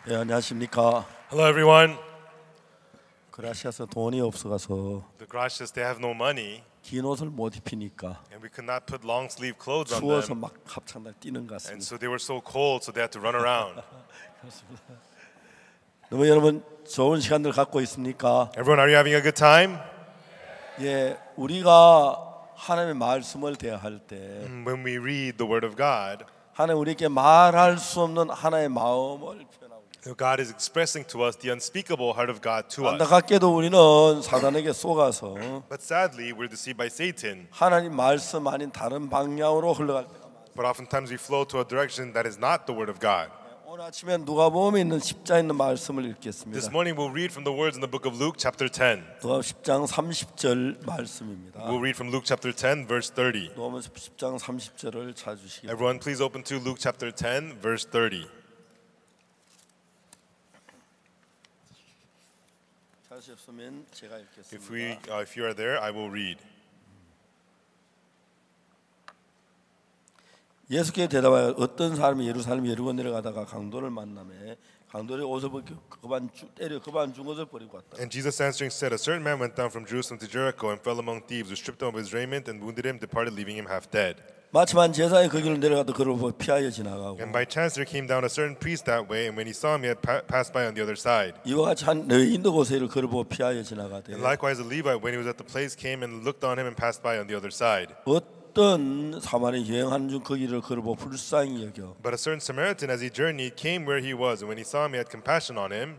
예, 안녕하십니까. Hello, everyone. 그라시아서 돈이 없어가서 The Gracias, they have no money, 긴 옷을 못 입히니까 and we could not put long sleeve clothes on 추워서 them. 막 합창단 뛰는 것 And 같습니다. so they were so cold, so they had to run around. 너무 여러분 좋은 시간들 갖고 있습니까? Everyone, are you having a good time? 예, 우리가 하나님의 말씀을 대할 때 When we read the Word of God, 하나님 우리에게 말할 수 없는 하나의 마음을 표현하고 있습니다. God is expressing to us the unspeakable heart of God to us. 안타깝게도 우리는 사단에게 속아서 But sadly, we're deceived by Satan. 하나님 말씀 아닌 다른 방향으로 흘러갈 때가 많아요. But oftentimes we flow to a direction that is not the Word of God. 오늘 아침에 누가복음에 있는 십자에 있는 말씀을 This 읽겠습니다. morning we'll read from the words in the book of Luke, chapter 10. 누가복음 10장 30절 말씀입니다. We'll read from Luke, chapter 10, verse 30. 누가복음 10장 30절을 찾으시기 바랍니다. Everyone, please open to Luke, chapter 10, verse 30. 찾으셨으면 제가 If 읽겠습니다. if you are there, I will read. 예수께 대답하여 어떤 사람이 예루살렘 여리고 내려가다가 강도를 만나매 강도의 옷을 벗겨 때려 그반 준 것을 버리고 왔다. And Jesus answering said, A certain man went down from Jerusalem to Jericho and fell among thieves, who stripped him of his raiment and wounded him, departed, leaving him half dead. 마침한 제사에 그 길을 내려가도 그를 피하여 지나가고 And by chance there came down a certain priest that way, and when he saw him, he had passed by on the other side. 이와 같이 한 레위인도 고세를 그를 보고 피하여 지나가되 And likewise a Levite, when he was at the place, came and looked on him and passed by on the other side. 어떤 사마리 여행하는 중 그 길을 그를 보고 불쌍히 여겨 But a certain Samaritan, as he journeyed, came where he was, and when he saw him, he had compassion on him.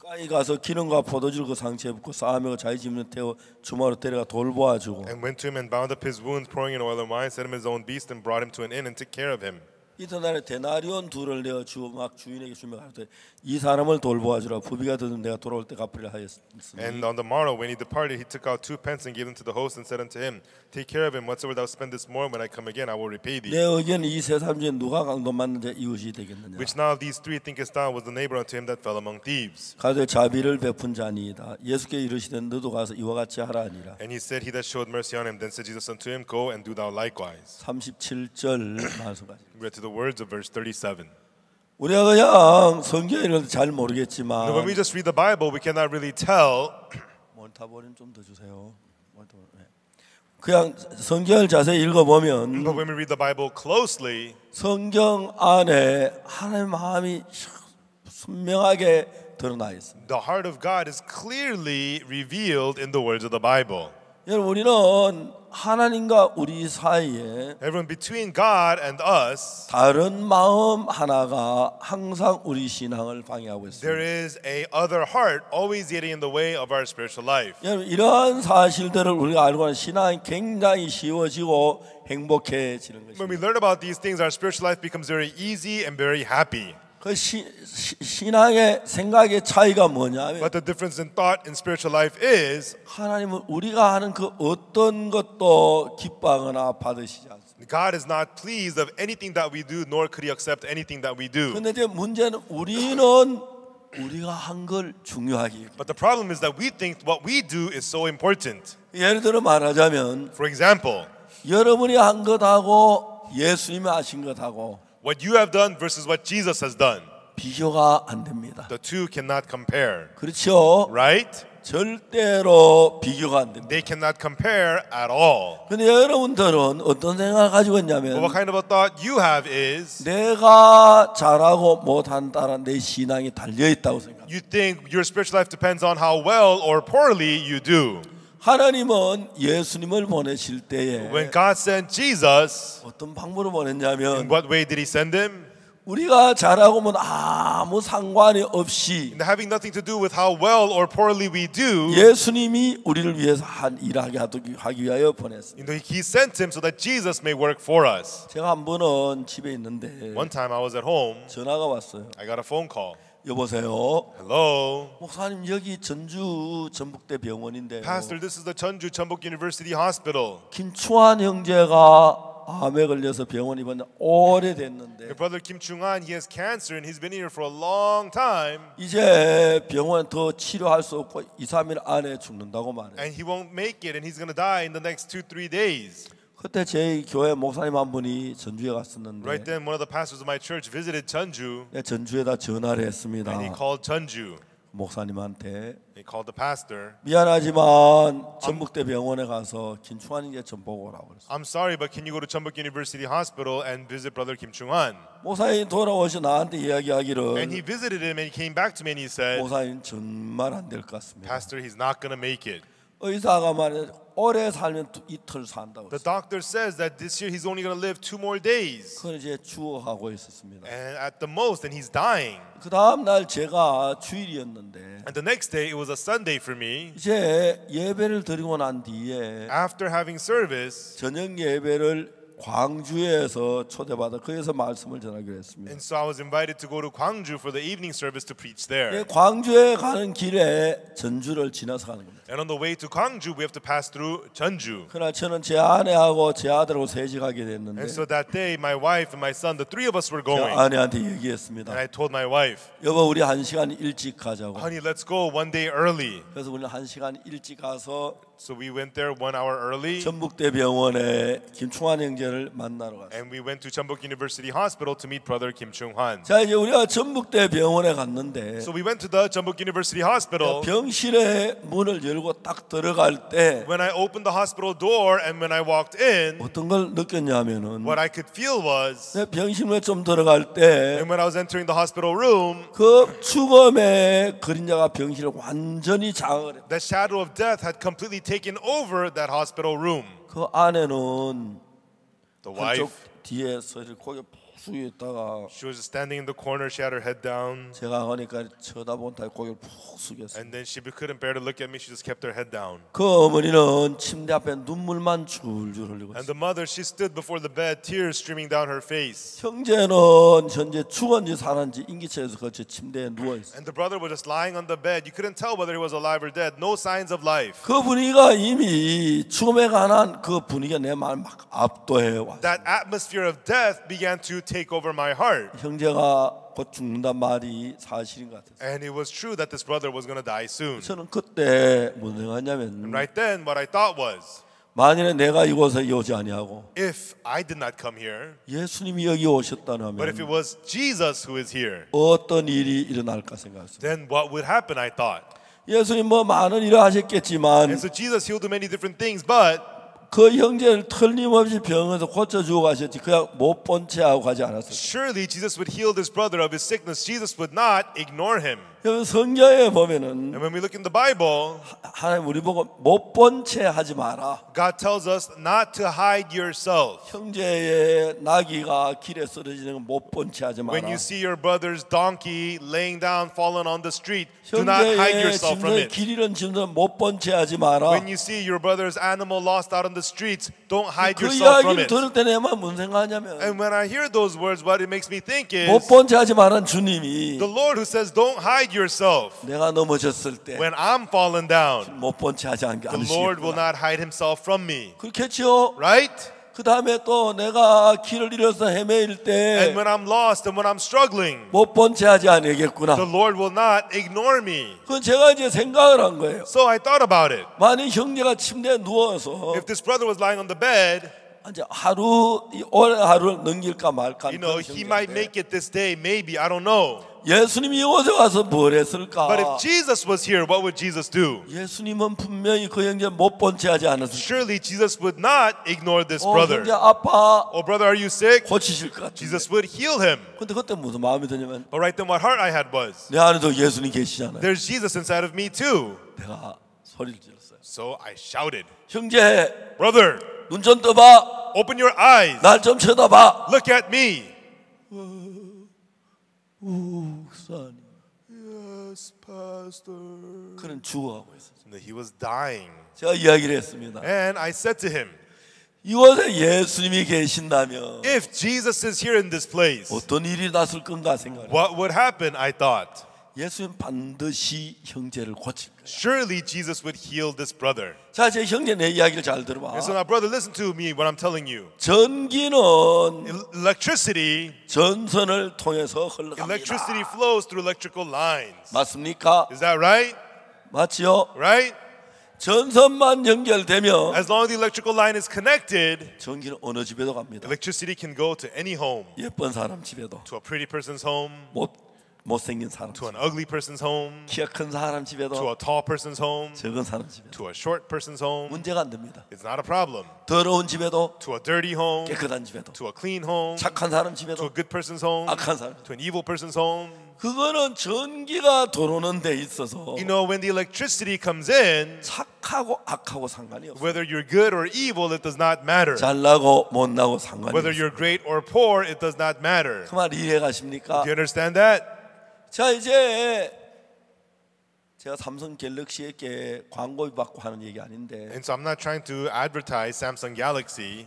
가까이 가서 기름과 포도주를 그 상처에 붓고 싸매고 자기 집에 태워 주마로 데려가 돌보아주고 And went to him and bound up his wounds, pouring in oil and wine, set him his own beast, and brought him to an inn and took care of him. 이튿날에 데나리온 둘을 내어 막 주인에게 주며 가로되 이 사람을 돌보아주라 부비가 되든 내가 돌아올 때 갚으리라 하였으니 And on the morrow, when he departed, he took out 2 pence and gave them to the host and said unto him, Take care of him, whatsoever thou spend this morning, when I come again, I will repay 내 thee. 의견은 이 세 사람 중에 누가 강도 맞는 자 이웃이 되겠느냐 Which now of these 3 thinkest thou was the neighbor unto him that fell among thieves? 가되 자비를 베푼 자니이다 예수께 이르시되 너도 가서 이와 같이 하라 하니라 And he said, He that showed mercy on him. Then said Jesus unto him, Go and do thou likewise. 37절 말씀까지 We read to the words of verse 37. 우리가 그냥 성경 읽을 때 잘 Now, when 모르겠지만 we just read the Bible, we cannot really tell. 몬타보린 좀 더 주세요 그냥 성경을 자세히 읽어보면 But when we read the Bible closely, 성경 안에 하나님의 마음이 선명하게 드러나 있습니다. the heart of God is clearly revealed in the words of the Bible. 여러분 우리는 하나님과 우리 사이에 Everyone, between God and us, 다른 마음 하나가 항상 우리 신앙을 방해하고 there 있습니다. is a other heart always getting in the way of our spiritual life. 여러분 이러한 사실들을 우리가 알고 하는 신앙이 굉장히 쉬워지고 행복해지는 When we 것입니다. learn about these things, our spiritual life becomes very easy and very happy. 그 신앙의 생각의 차이가 뭐냐면 But the difference in thought in spiritual life is 하나님은 우리가 하는 그 어떤 것도 기뻐하거나 받으시지 않습니다. God is not pleased of anything that we do, nor could He accept anything that we do. 그런데 이제 문제는 우리는 우리가 한 걸 중요하게. But the problem is that we think what we do is so important. 예를 들어 말하자면 For example, 여러분이 한 것하고 예수님이 하신 것하고 what you have done versus what Jesus has done. 비교가 안 됩니다. The two cannot compare, 그렇죠? right? 절대로 비교가 안 됩니다. They cannot compare at all. 근데 여러분들은 어떤 생각을 가지고 But 있냐면 what kind of a thought you have is 내가 잘하고 못한다는 내 신앙이 달려있다고 생각합니다. you think your spiritual life depends on how well or poorly you do. 하나님은 예수님을 보내실 때에 When God sent Jesus, 어떤 방법으로 in 보냈냐면 what way did He send Him? 우리가 잘하고 뭐 아무 상관이 없이 And having nothing to do with how well or poorly we do, 예수님이 우리를 위해서 일하게 하기 위하여 보냈습니다. He sent Him so that Jesus may work for us. 제가 한 번은 집에 있는데 One time I was at home, 전화가 왔어요. I got a phone call. 여보세요. Hello, 목사님 여기 전주 전북대 병원인데 Pastor, this is the Jeonju Cheonbuk University Hospital. 김추한 형제가 암에 걸려서 병원 입원 오래됐는데 Your brother Kim Chung-an, he has cancer and he's been here for a long time. 이제 병원 더 치료할 수 없고 2, 3일 안에 죽는다고 말해요. And he won't make it and he's going to die in the next 2-3 days. 그때 제 교회 목사님 한 분이 전주에 갔었는데 Right then, one of the pastors of my church visited Jeonju, 전주에다 전화를 했습니다. and he called Jeonju. 목사님한테 He called the pastor. 미안하지만 전북대 병원에 가서 김충환 형제 좀 보고 오라고 그랬어요. I'm sorry, but can you go to Jeonbuk University Hospital and visit Brother Kim Chung-han? 목사님 돌아오셔 나한테 And he 이야기하기를 visited him, and he came back to me and he said, 목사님 정말 안 될 것 같습니다. Pastor, he's not going to make it. 의사가 말해 오래 살면 이틀 산다고 The 했어요. doctor says that this year he's only going to live 2 more days. 그걸 이제 죽어가고 있었습니다. And at the most, and he's dying. 그 다음 날 제가 주일이었는데 And the next day, it was a Sunday for me. 이제 예배를 드리고 난 뒤에 After having service, 저녁 예배를 광주에서 초대받아 거기서 말씀을 전하기로 했습니다. and so I was invited to go to Gwangju for the evening service to preach there. 광주에 가는 길에 전주를 지나서 가는 겁니다. And on the way to Gwangju, we have to pass through Jeonju. 그러나 저는 제 아내하고 제 아들하고 셋이 가게 됐는데 And so that day, my wife and my son, the 3 of us were 제 going. 아내한테 얘기했습니다. And I told my wife, 여보 우리 1시간 일찍 가자고. honey, let's go 1 day early. 그래서 우리는 1시간 일찍 가서 So we went there 1 hour early. 전북대 병원에 김충환 형제를 만나러 갔어요. And we went to Jeonbuk University Hospital to meet Brother Kim Chung-han. 자 이제 우리가 전북대 병원에 갔는데 So we went to the Jeonbuk University Hospital. 병실의 문을 열고 딱 들어갈 때 When I opened the hospital door and when I walked in, 어떤 걸 느꼈냐면은 what I could feel was, 내 병실에 좀 들어갈 때 and when I was entering the hospital room, 그 죽음의 그림자가 병실을 완전히 장악을 했다. the shadow of death had completely taken over that hospital room. 그 안에는 The 한쪽 wife, 뒤에서 이렇게 고개 푹 숙여 있다가 she was standing in the corner, she had her head down, 제가 하니까 쳐다본다 고개를 푹 숙였어요. and then she couldn't bear to look at me, she just kept her head down. 그 어머니는 침대 앞에 눈물만 줄줄 흘리고 And 있어요. the mother, she stood before the bed, tears streaming down her face. 형제는 현재 죽었는지 살았는지 인기처에서 거쳐 침대에 누워 있어요. And the brother was just lying on the bed. You couldn't tell whether he was alive or dead. No signs of life. 그 분위기가 이미 죽음에 관한 그 분위기가 내 마음을 막 압도해 왔어요. That atmosphere of death began to take over my heart. 형제가 곧 죽는단 말이 사실인 것 같아요. And it was true that this brother was going to die soon. 저는 그때 뭐 생각하냐면 Right then, what I thought was, 만일에 내가 이곳에 오지 아니하고 if I did not come here, 예수님이 여기 오셨다면 but if it was Jesus who is here, 어떤 일이 일어날까 생각했어요. then what would happen, I thought. 예수님 뭐 많은 일을 하셨겠지만 And so Jesus healed many different things, but 그 형제를 틀림없이 병에서 고쳐주고 가셨지 그냥 못 본 채 하고 가지 않았어요. surely Jesus would heal this brother of his sickness. Jesus would not ignore him. 여러분 성경에 보면은 And when we look in the Bible, 하나님 우리 보고 못 본 채 하지 마라. God tells us not to hide yourself. 형제의 나귀가 길에 쓰러지는 건 못 본 채 하지 마라. When you see your brother's donkey laying down, fallen on the street, do not hide 형제의 yourself from 짐승 it. 길 잃은 짐승 못 본 채 하지 마라. When you see your brother's animal lost out on the streets, don't hide 그 yourself from 이야기를 it. 들을 때 내만 무슨 생각하냐면 And when I hear those words, what it makes me think is 못 본 채 하지 마라는 주님이 the Lord who says, don't hide yourself. 내가 넘어졌을 때 When I'm fallen down, 못 본 채 하지 the Lord will 않으시겠구나. not hide himself from me. 그렇겠죠? Right? 그 다음에 또 내가 길을 잃어서 헤매일 And 때 when I'm lost and when I'm struggling, 못 본 채 하지 않으겠구나. the Lord will not ignore me. 그건 제가 이제 생각을 한 거예요. So I thought about it. 만약 형제가 침대에 누워서 If this brother was lying on the bed, 이제 오늘 하루를 넘길까 말까 하는 그런 he might 형제인데 make it this day, maybe, I don't know. 예수님이 이곳에 와서 뭘 했을까? But if Jesus was here, what would Jesus do? 예수님은 분명히 그 형제 못 본 채 하지 않았을까? Surely Jesus would not ignore this brother. 형제 아파 Oh, brother, are you sick? 고치실 것 같은데. Jesus would heal him. 근데 그때 무슨 마음이 드냐면 But right then, what heart I had was, 내 안에도 예수님 계시잖아요. there's Jesus inside of me too. 내가 소리를 질렀어요. So I shouted, 형제 brother, 눈 좀 떠봐. open your eyes. 날 좀 쳐다봐. Look at me. 목사님. Yes, pastor. 그는 죽어가고 있었어요. He was dying. 제가 이야기를 했습니다. And I said to him, 이곳에 예수님이 계신다면 if Jesus is here in this place, 어떤 일이 났을 건가 생각해요. what would happen? I thought. 예수님 반드시 형제를 고칠 거예요. Surely Jesus would heal this brother. 자, 제 형제 내 이야기를 잘 들어봐. And so now, brother, listen to me what I'm telling you. 전기는 Electricity 전선을 통해서 흘러갑니다. Electricity flows through electrical lines. 맞습니까? Is that right? 맞지요? Right? 전선만 연결되면 As long as the electrical line is connected, 전기는 어느 집에도 갑니다. electricity can go to any home, 예쁜 사람 집에도, to a pretty person's home, 못생긴 사람 to 집, an ugly person's home, 키가 큰 사람 to 집에도, a tall person's home, 적은 사람 집에도 to a short person's home. 문제가 안 됩니다. It's not a problem. 더러운 집에도, To a dirty home, 깨끗한 집에도, to a clean home, 착한 사람 to a 집에도, good person's home, 악한 사람. to an evil person's home. 그거는 전기가 들어오는 데 있어서 You know, when the electricity comes in, 착하고 악하고 상관이 없어요. whether you're good or evil, it does not matter. 잘나고 못나고 상관이 Whether 없어요. you're great or poor, it does not matter. 그 말 이해 가십니까? Do you understand that? 자, 이제 제가 삼성 갤럭시에게 광고비 받고 하는 얘기 아닌데 And so I'm not trying to advertise Samsung Galaxy.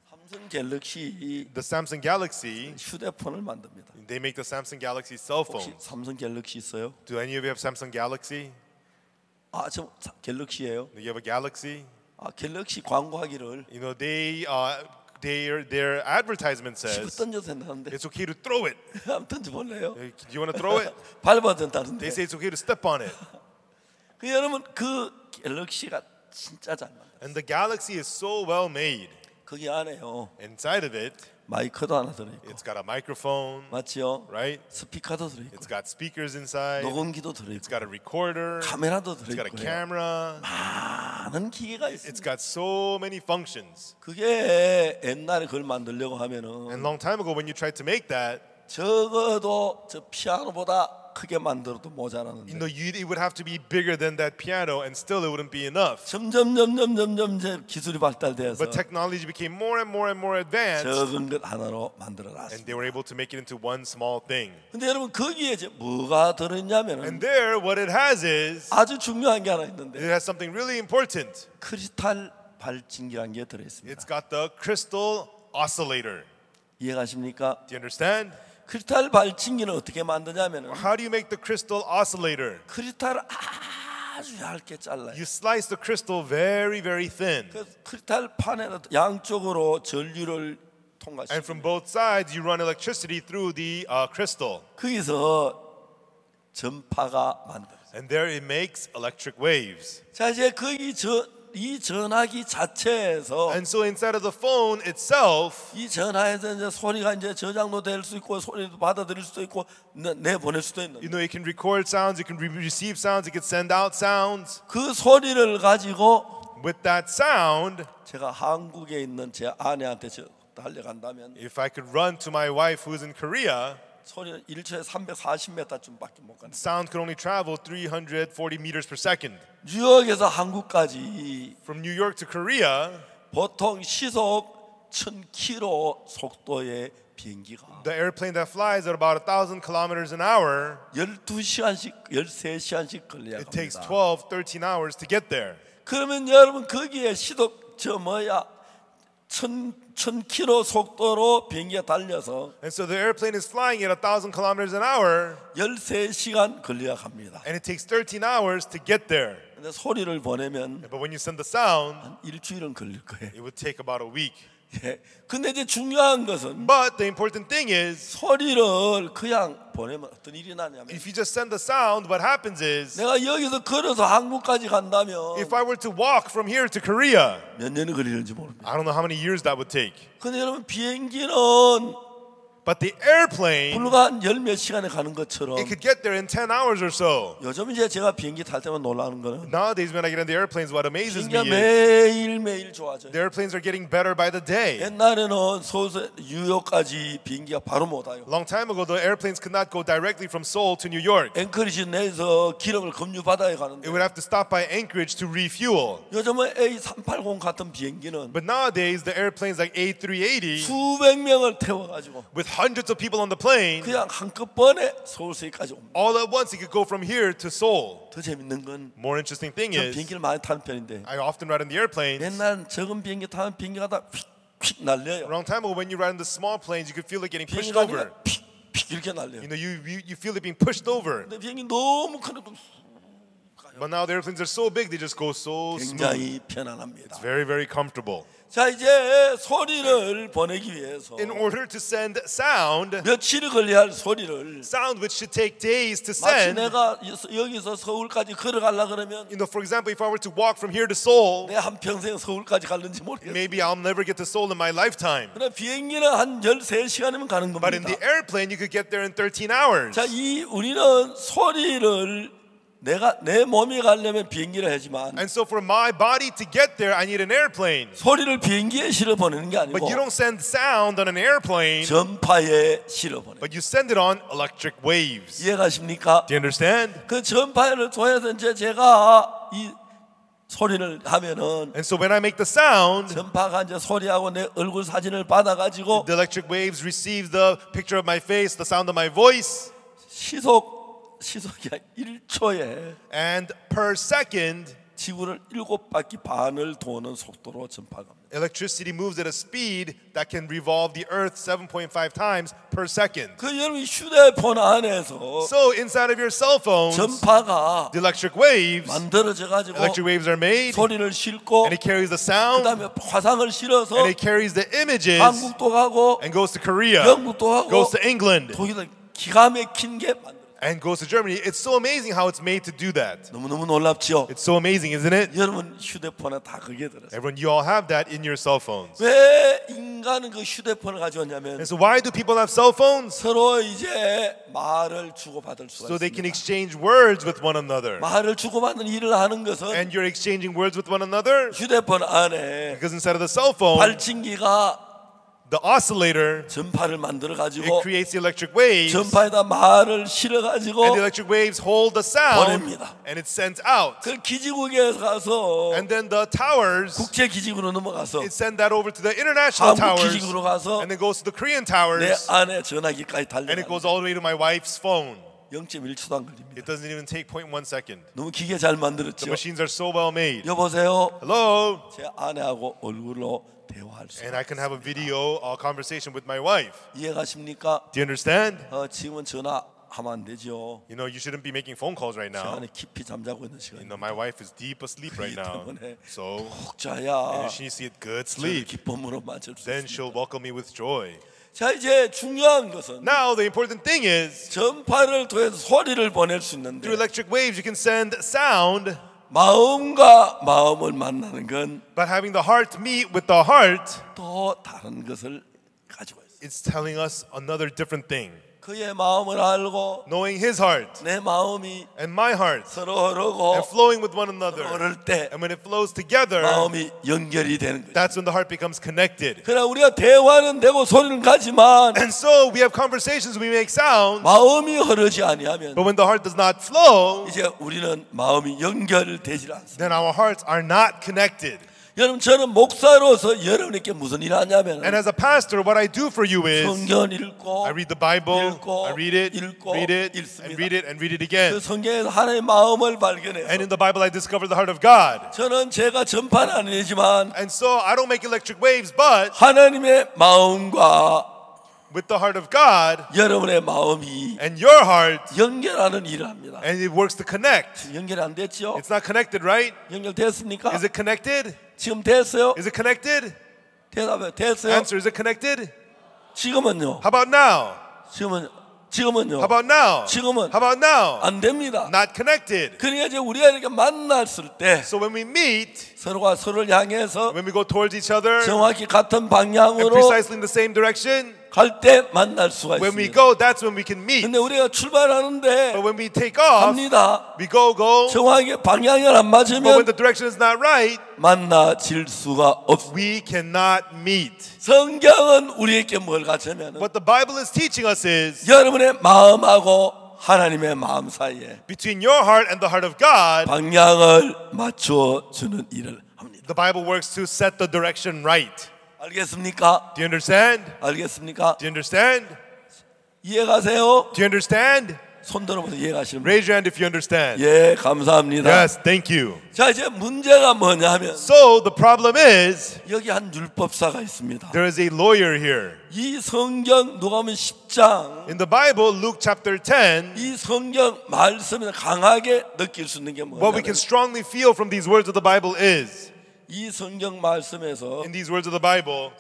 삼성 갤럭시 The Samsung Galaxy, 휴대폰을 만듭니다. they make the Samsung Galaxy cell 혹시 phone. 삼성 갤럭시 있어요? Do any of you have Samsung Galaxy? 아, 저 갤럭시예요. Do you have a Galaxy? 아, 갤럭시 광고하기를 You know, their advertisement 집어 says 던져도 된다는데 it's okay to throw it. 한번 던져볼래요? Do you want to throw it? 밟아도 된다는데 They say it's okay to step on it. 그 여러분 그 갤럭시가 진짜 잘 만들어요. And the Galaxy is so well made. 거기 안에요 Inside of it, 마이크도 하나 들어있고 it's got a microphone, 맞지요? right? 스피커도 들어있고 It's got speakers inside. 녹음기도 It's 들어있고 got a recorder. 카메라도 It's got a 들어있고 camera. 많은 기계가 It's 있습니다. got so many functions. 그게 옛날에 그걸 만들려고 하면은 And long time ago, when you tried to make that, 적어도 저 피아노보다 크게 만들어도 you 모자라는데 know, it would have to be bigger than that piano, and still it wouldn't be enough. 점점 이제 기술이 발달돼서 But technology became more and more and more advanced, 적은 것 하나로 만들어 and 놨습니다. they were able to make it into one small thing. 근데 여러분 거기에 이제 뭐가 And 들어있냐면은 there, what it has is, 아주 중요한 게 하나 있는데 it has something really important. 크리스탈 발진기라는 게 들어있습니다. It's got the crystal oscillator. 이해가십니까? Do you understand? 크리스탈 발진기는 어떻게 만드냐면은 How do you make the crystal oscillator? 크리스탈을 아주 얇게 잘라요. You slice the crystal very, very thin. 그 크리스탈 판에다 양쪽으로 전류를 And 통과시킵니다. from both sides, you run electricity through the crystal. 거기서 전파가 만들어져요. And there it makes electric waves. 자, 이제 거기 이 전화기 자체에서 And so inside of the phone itself, 이 전화에서 이제 소리가 이제 저장도 될 수 있고 소리도 받아들일 수도 있고 내보낼 수도 있는 you know, it can record sounds, it can receive sounds, it can send out sounds. 그 소리를 가지고 With that sound, 제가 한국에 있는 제 아내한테 달려간다면 if I could run to my wife who's in Korea, 소리는 1초에 340m쯤밖에 못 가는. sound could only travel 340 meters per second. 뉴욕에서 한국까지 From New York to Korea, 보통 시속 1000km 속도의 비행기가 the airplane that flies at about 1,000 kilometers an hour, 12시간씩 13시간씩 걸려야 it takes 합니다. 12, 13 hours to get there. 그러면 여러분 거기에 시속 1000km 속도로 비행기가 달려서 And so the airplane is flying at 1,000 kilometers an hour, 13시간 걸려야 합니다. and it takes 13 hours to get there. 근데 소리를 보내면 But when you send the sound, 한 일주일은 걸릴 거예요. it would take about a week. 예. 근데 이제 중요한 것은 But the important thing is, 소리를 그냥 보내면 어떤 일이 나냐면 if you just send the sound, what happens is, 내가 여기서 걸어서 한국까지 간다면 if I were to walk from here to Korea, 몇 년이 걸리는지 모릅니다. I don't know how many years that would take. 근데 여러분 비행기는 But the airplane, 불과 한 열 몇 시간에 가는 것처럼 it could get there in 10 hours or so. 요즘 이제 제가 비행기 탈 때만 놀라는 거는 Nowadays, when I get in the airplanes, what amazes me 비행기가 is 매일매일 좋아져요. the airplanes are getting better by the day. 옛날에는 서울에서 뉴욕까지 비행기가 바로 못 와요. Long time ago, the airplanes could not go directly from Seoul to New York. 앵커리지 내에서 기름을 급류 받아야 It 가는데 would have to stop by Anchorage to refuel. 요즘은 A380 같은 비행기는 But nowadays, the airplanes like A380, 수백 명을 태워가지고 with hundreds of people on the plane, 그냥 한꺼번에 서울서까지 옵니다. all at once, it could go from here to Seoul. 더 재밌는 건 More interesting thing 전 is, 비행기를 많이 타는 편인데 I often ride in the airplanes. 옛날 적은 비행기 타면 비행기가 다 휙휙 날려요. Long time ago, when you ride in the small planes, you could feel it getting pushed 비행기가 over. 픽픽 이렇게 날려요. You know, you feel it being pushed over. 근데 비행기 너무 크니까 But now the airplanes are so big, they just go so smooth. 굉장히 편안합니다. It's very, very comfortable. 자, 이제 소리를 보내기 위해서 In order to send sound, 며칠이 걸려야 할 소리를 sound which should take days to 마치 send. 내가 여기서 서울까지 걸어가려 그러면 You know, for example, if I were to walk from here to Seoul, 내 한평생 서울까지 갈는지 모르겠어요. maybe I'll never get to Seoul in my lifetime. 그러나 비행기는 한 13시간이면 가는 But in the 겁니다. airplane, you could get there in 13 hours. 자, 우리는 소리를 내 몸이 가려면 비행기를 하지만 And so for my body to get there, I need an airplane. 소리를 비행기에 실어 보내는 게 아니고 But you don't send sound on an airplane, 전파에 실어 보내. but you send it on electric waves. 이해가십니까? Do you understand? 그 전파를 통해서 이제 제가 이 소리를 하면은 And so when I make the sound, 전파가 이제 소리하고 내 얼굴 사진을 받아가지고 the electric waves receive the picture of my face, the sound of my voice, 시속이 1초에 and per second, 지구를 7바퀴 반을 도는 속도로 전파합니다. electricity moves at a speed that can revolve the earth 7.5 times per second. 그 여러분 휴대폰 안에서 So inside of your cell phones, 전파가 the electric waves, 만들어져 가지고 electric waves are made, 소리를 싣고 and it carries the sound, 그다음에 화상을 실어서 and it carries the images, 한국도 가고 and goes to Korea, 영국도 하고 goes to England, 독일도 기가 막힌 게 만들어요. and goes to Germany. It's so amazing how it's made to do that. 너무너무 놀랍죠? It's so amazing, isn't it? 여러분 휴대폰에 다 그게 들었어요. Everyone, you all have that in your cell phones. 왜 인간은 그 휴대폰을 가져왔냐면 And so why do people have cell phones? 서로 이제 말을 주고받을 수가 So they can 있습니다. exchange words with one another. 말을 주고받는 일을 하는 것은 And you're exchanging words with one another 휴대폰 안에 because inside of the cell phone, 발진기가 the oscillator, 전파를 만들어 it 가지고 creates the electric waves, and 전파에다 말을 실어 가지고 the electric waves hold the sound, 보냅니다. and it sends out. 그 기지국에 가서 And then the towers, 국제 기지국으로 넘어가서 it sends that over to the international 한국 towers, 기지국으로 가서 and then goes to the Korean 내 towers, 안에 전화기까지 and it goes 달려갑니다. all the way to my wife's phone. 0.1초도 안 걸립니다. It doesn't even take 0.1 second. 너무 기계 잘 The 만들었죠. machines are so well made. 여보세요. Hello, 제 아내하고 얼굴로 대화할 수. and I can have a video conversation with my wife. 이해가십니까? Do you understand? 지금은 전화하면 안 되죠. You know, you shouldn't be making phone calls right 제 now. 안에 깊이 잠자고 있는 You 시간. know, my wife is deep asleep right now. 때문에 So 푹 자야 if she needs to get good 저를 sleep, 기쁨으로 맞을 수 then 있습니다. she'll welcome me with joy. 자, 이제 중요한 것은 Now, the important thing is, 전파를 통해서 소리를 보낼 수 있는데 through electric waves, you can send sound, 마음과 마음을 만나는 건 또 but having the heart meet with the heart, 다른 것을 가지고 있어요. it's telling us another different thing. 그의 마음을 알고 Knowing his heart 내 마음이 and my heart, 서로 흐르고 and flowing with one another. 흐를 때 And when it flows together, 마음이 연결이 되는 거죠. that's when the heart becomes connected. 그러나 우리가 대화는 되고 소리는 가지만 And so we have conversations, we make sound, 마음이 흐르지 아니하면 but when the heart does not flow, 이제 우리는 마음이 연결되질 않습니다. then our hearts are not connected. 여러분, 저는 목사로서 여러분에게 무슨 일을 하냐면 And as a pastor, what I do for you is 성경 읽고 I read the Bible, 읽고, I read it, 읽고, read it, 읽습니다. and read it, and read it 그 again. 성경에서 하나님의 마음을 발견해서 And in the Bible, I discover the heart of God. 저는 제가 전파는 아니지만 And so I don't make electric waves, but 하나님의 마음과 with the heart of God 여러분의 마음이 and your heart, 연결하는 일을 합니다. and it works to connect. 연결이 안 됐죠? It's not connected, right? 연결됐습니까? Is it connected? 지금 됐어요? Is it connected? 대답해. 됐어요? Answer, is it connected? 지금은요? How about now? 지금은요? How about now? 지금은 How about now? 안 됩니다. Not connected. 그러니까 이제 우리가 이렇게 만났을 때 So when we meet, 서로가 서로를 향해서 when we go towards each other, 정확히 같은 and 방향으로 precisely in the same direction, 갈 때 만날 수가 when we 있습니다. go, that's when we can meet. 근데 우리가 출발하는데 But when we take off, 갑니다. we go. 정확하게 방향이 안 But when 맞으면 the direction is not right, 만나질 수가 없습니다. we cannot meet. 성경은 우리에게 뭘 가르치냐면 What the Bible is teaching us is 여러분의 마음하고 하나님의 마음 사이에 between your heart and the heart of God, 방향을 맞춰 주는 일을 합니다. the Bible works to set the direction right. 알겠습니까? Do you understand? 알겠습니까? Do you understand? 이해가세요? Do you understand? 손 들어보세요. 이해가시는 분. Raise your hand if you understand. 예, 감사합니다. Yes, thank you. 자, 이제 문제가 뭐냐면 So the problem is 여기 한 율법사가 있습니다. there is a lawyer here. 이 성경 누가복음 10장 In the Bible, Luke chapter 10, 이 성경 말씀을 강하게 느낄 수 있는 게 what we 뭐냐면 can strongly feel from these words of the Bible is, 이 성경 말씀에서 in these words of the Bible,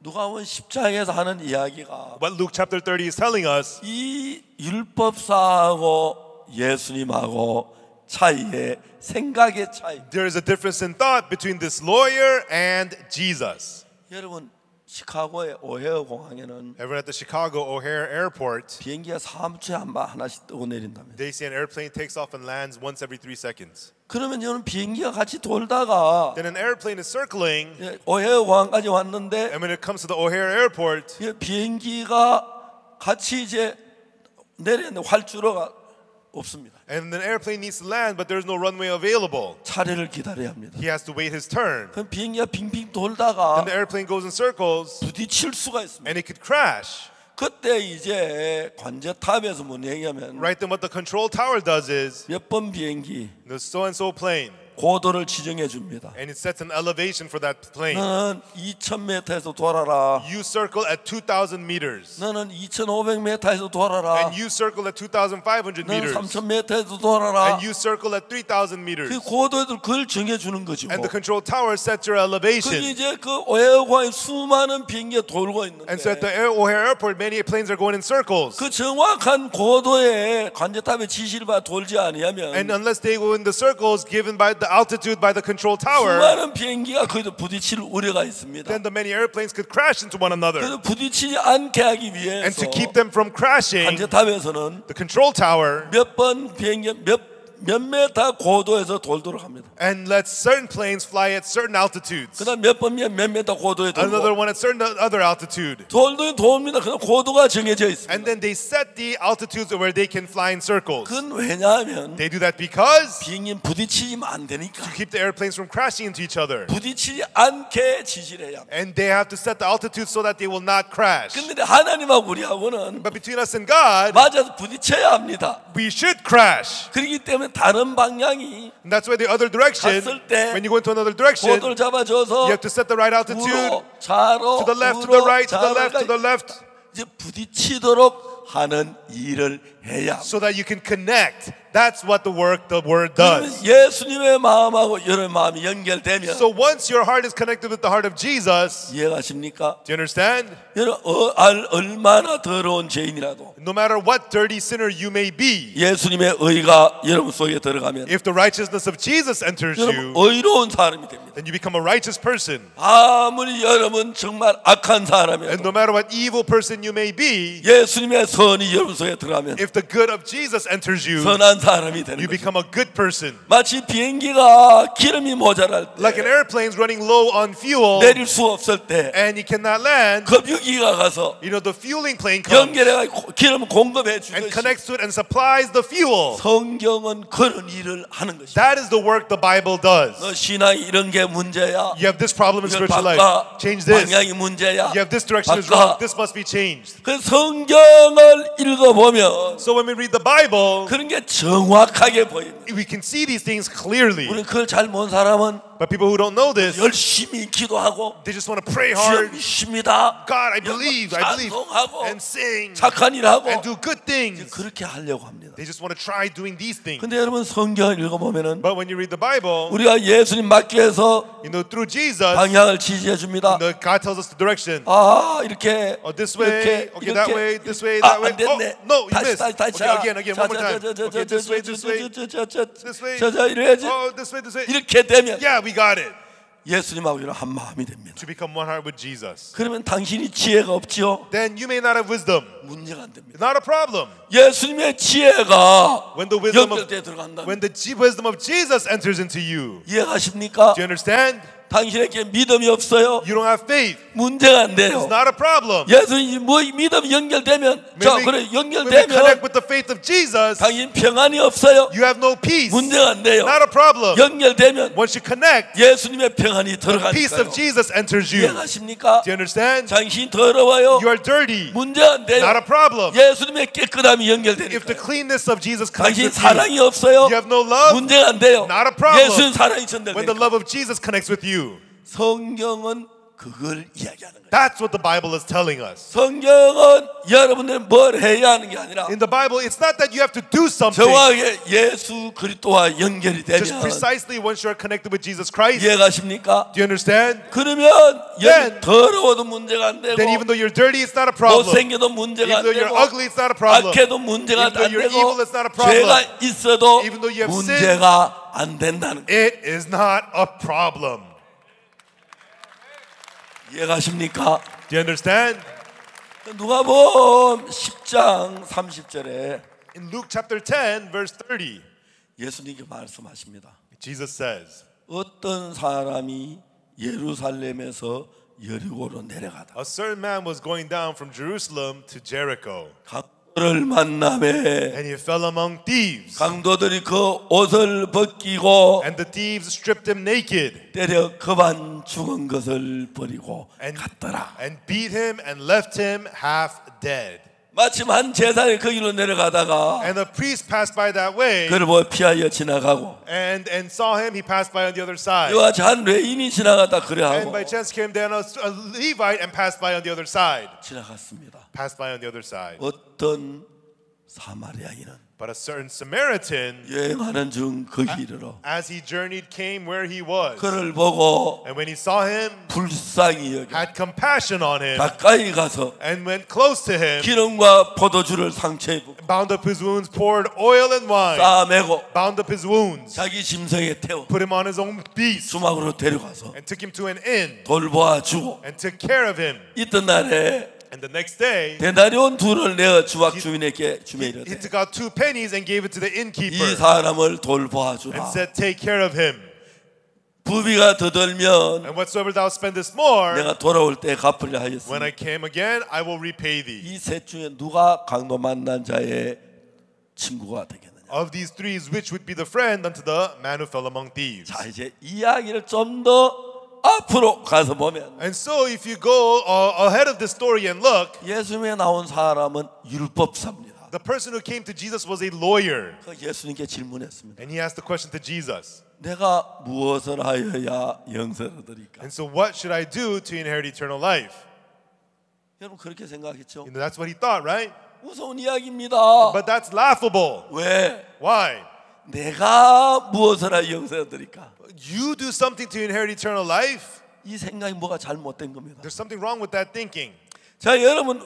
누가복음 10장에서 하는 이야기가 what Luke chapter 30 is telling us, 이 율법사하고 예수님하고 차이에 생각의 차이. there is a difference in thought between this lawyer and Jesus. 여러분 시카고의 오헤어 공항에는 Everyone at the Chicago O'Hare Airport, 비행기가 3초에 하나씩 뜨고 내린다면. they say an airplane takes off and lands once every 3 seconds. 그러면 여러분 비행기가 같이 돌다가 Then an airplane is circling, 오헤어 공항까지 왔는데 and when it comes to the O'Hare Airport, 비행기가 같이 이제 내렸는데 활주로가 없습니다. and an airplane needs to land, but there's no runway available. 차례를 기다려야 합니다. He has to wait his turn. 그럼 비행기가 빙빙 돌다가 Then the airplane goes in circles, 부딪힐 수가 있습니다. and it could crash. 그때 이제 관제탑에서 뭐 얘기하면 Right then, what the control tower does is 몇 번 비행기 the so-and-so plane, 고도를 지정해 줍니다. and it sets an elevation for that plane. 너는 2,000m에서 돌아라. You circle at 2,000 meters, 너는 2,500m에서 돌아라. and you circle at 2,500 너는 meters, 3,000m에서 돌아라. and you circle at 3,000 meters. 그 고도를 그걸 정해 주는 거죠. And the control tower sets your 그게 elevation. 이제 그 오헤어공항에 수많은 비행기가 돌고 있는데 And so at the O'Hare Airport, many planes are going in circles. 그 정확한 고도에 관제탑의 지시를 받아 돌지 아니하면 And unless they go in the circles given by the altitude by the control tower, 수많은 비행기가 거기서 부딪힐 우려가 있습니다. then the many airplanes could crash into one another. 그래서 부딪히지 않게 하기 And 위해서 to keep them from crashing, 관제탑에서는 the control tower 몇 번 비행기 몇 메타 고도에서 돌도록 합니다. and lets certain planes fly at certain altitudes. 그다음 몇 메타 고도에 Another 돌고 one at certain other altitude. 돌도 돕니다. 그냥 고도가 정해져 있습니다. And then they set the altitudes where they can fly in circles. 그건 왜냐하면 They do that because 비행기 부딪히면 안 되니까 to keep the airplanes from crashing into each other. 부딪히지 않게 지시를 해야 합니다. And they have to set the altitude so that they will not crash. 근데 하나님하고 우리하고는 But between us and God, 맞아서 부딪혀야 합니다. we should crash. 그렇기 때문에 다른 방향이 And that's why the other direction, 갔을 때 when you go into another direction, 고도를 잡아줘서 you have to set the right altitude 우로, 좌로, to the left, to 우로, the right, to the left, to 좌로까지 the left, 이제 부딪히도록 하는 일을 해야 합니다. so that you can connect. That's what the word does. 그러면 예수님의 마음하고 여러분의 마음이 연결되면 So once your heart is connected with the heart of Jesus, 이해가십니까? do you understand? 여러분 얼마나 더러운 죄인이라도 No matter what dirty sinner you may be, 예수님의 의가 여러분 속에 들어가면 if the righteousness of Jesus enters 여러분 you, 의로운 사람이 됩니다. then you become a righteous person. 아무리 여러분 정말 악한 And 사람이라도 no matter what evil person you may be, 예수님의 선이 여러분 속에 들어가면 if the good of Jesus enters you, 선한 사람이 되는 you 거죠. become a good person. 마치 비행기가 기름이 모자랄 때 Like an airplane's running low on fuel 내릴 수 없을 때 and you cannot land, 급유기가 가서 you know, the fueling plane comes 연결해서 기름을 공급해 and 주듯이 connects to it and supplies the fuel. 성경은 그런 일을 하는 것이다. That is the work the Bible does. 너 신앙이 이런 게 문제야. You have this problem in 이걸 spiritual 바꿔. life. Change this. 방향이 문제야. You have this direction is 바꿔. wrong. This must be changed. 그 성경을 읽어보면 So when we read the Bible, 그런 게 정확하게 보입니다. we can see these things clearly. 우리 그걸 잘 모르는 사람은 But people who don't know this, 열심히 기도하고 they just want to pray 주여 hard. 믿습니다. God, I believe, 찬송하고 and sing 착한 일하고 and do good things. 그렇게 하려고 합니다. They just want to try doing these things. 근데 여러분 성경을 읽어보면은 But when you read the Bible, 우리가 예수님 맞기 위해서 you know, through Jesus, 방향을 지시해 줍니다. God tells us the direction. 아 이렇게 This 이렇게 way, okay, that way, this way, 아, that way. 안 됐네. Oh, no, you 다시 missed. 다시 Okay, again, one more time. Okay, this way, this way. 자 이래야지. Oh, this way, this way. 이렇게 되면 Yeah, we got it. 예수님하고 우리는 한 마음이 됩니다. To become one heart with Jesus. 그러면 당신이 지혜가 없지요? Then you may not have wisdom. 문제가 안 됩니다. Not a problem. 예수님의 지혜가 When the wisdom of 연결돼 들어간다. wisdom of Jesus enters into you. 이해하십니까? Do you understand? 당신에게 믿음이 없어요. You don't have faith. 문제가 안 It's 돼요. not a problem. 예수님 뭐 믿음이 연결되면 자 When we- 그래 When we 연결되면 connect with the faith of Jesus, 당신 평안이 없어요. you have no peace. 문제가 안 돼요. Not a problem. 연결되면 Once you connect, 예수님의 평안이 the peace 들어가니까요. of Jesus enters you. 이해하십니까? Do you understand? 당신 더러워요. You are dirty. 문제가 안 돼요. Not a problem. 예수님의 깨끗함이 If the 연결되니까. cleanness of Jesus connects 당신 with you, 사랑이 없어요. you have no love. 문제가 안 돼요. Not a problem. 예수님 사랑이 When the 전달되니까. love of Jesus connects with you, 성경은 그걸 이야기하는 거예요. that's what the Bible is telling us. 성경은 여러분들이 뭘 해야 하는 게 아니라 In the Bible, it's not that you have to do something. 정확하게 예수 그리스도와 연결이 Just 되면 precisely once you're connected with Jesus Christ. 이해가십니까? Do you understand? 그러면 Then- 더러워도 문제가 안 되고 Then even though you're dirty, it's not a problem. 못생겨도 문제가 Even 안 though you're 되고 ugly, it's not a problem. 악해도 문제가 Even though 안 you're 되고 evil, it's not a problem. 죄가 있어도 Even though you have 문제가 안 된다는 거예요. It is not a problem. 이해가십니까? Do you understand? 누가복음 10장 30절에 In Luke chapter 10, verse 30, 예수님께 말씀하십니다. Jesus says, 어떤 사람이 예루살렘에서 여리고로 내려가다 a certain man was going down from Jerusalem to Jericho, 강도를 만나매 and he fell among thieves. 강도들이 그 옷을 벗기고 And the thieves stripped him naked 때려 겁안 죽은 것을 버리고 and, 갔더라. and beat him and left him half dead. 마침 한 제사장이 거기로 내려가다가 And the priest passed by that way 그를 보고 피하여 지나가고 and saw him. He passed by on the other side. 이와 같이 한 레인이 지나가다 그래 And 하고 by chance came down a Levite and passed by on the other side. 지나갔습니다. Passed by on the other side. 어떤 사마리아인은 But a certain Samaritan, 여행하는 중 거기 이르러 as he journeyed, came where he was. 그를 보고 And when he saw him, 불쌍히 여겨 had compassion on him 가까이 가서 and went close to him, 기름과 포도주를 상처에 붓고 bound up his wounds, poured oil and wine, 싸매고 bound up his wounds, 자기 짐승에 태워 put him on his own beast, 수막으로 데려가서 and took him to an inn 돌보아 주고 and took care of him. 있던 날에 And the next day, 데나리온 둘을 내어 주막 주인에게 주매 he 이르되 took out 2 pennies and gave it to the 이 innkeeper 사람을 돌보아 and 주라. said, take care of him. 부비가 더 들면 And whatsoever thou spendest more, 내가 돌아올 때 갚으려 when 하였으니 I came again, I will repay thee. 이 셋 중에 누가 강도 만난 자의 친구가 되겠느냐. Of these three, which would be the friend unto the man who fell among thieves? 자 이제 이야기를 좀 더 앞으로 가서 보면 And so, if you go ahead of this story and look, 예수님에 나온 사람은 율법사입니다. the person who came to Jesus was a lawyer. 그 예수님께 질문했습니다. And he asked the question to Jesus. 내가 무엇을 하여야 영생을 얻으리까? And so, what should I do to inherit eternal life? 여러분 그렇게 생각했죠? You know, that's what he thought, right? 무서운 이야기입니다. But that's laughable. 왜? Why? 내가 무엇을 하여 영생을 얻으리까? You do something to inherit eternal life? 이 생각이 뭐가 잘못된 겁니다. There's something wrong with that thinking. 자 여러분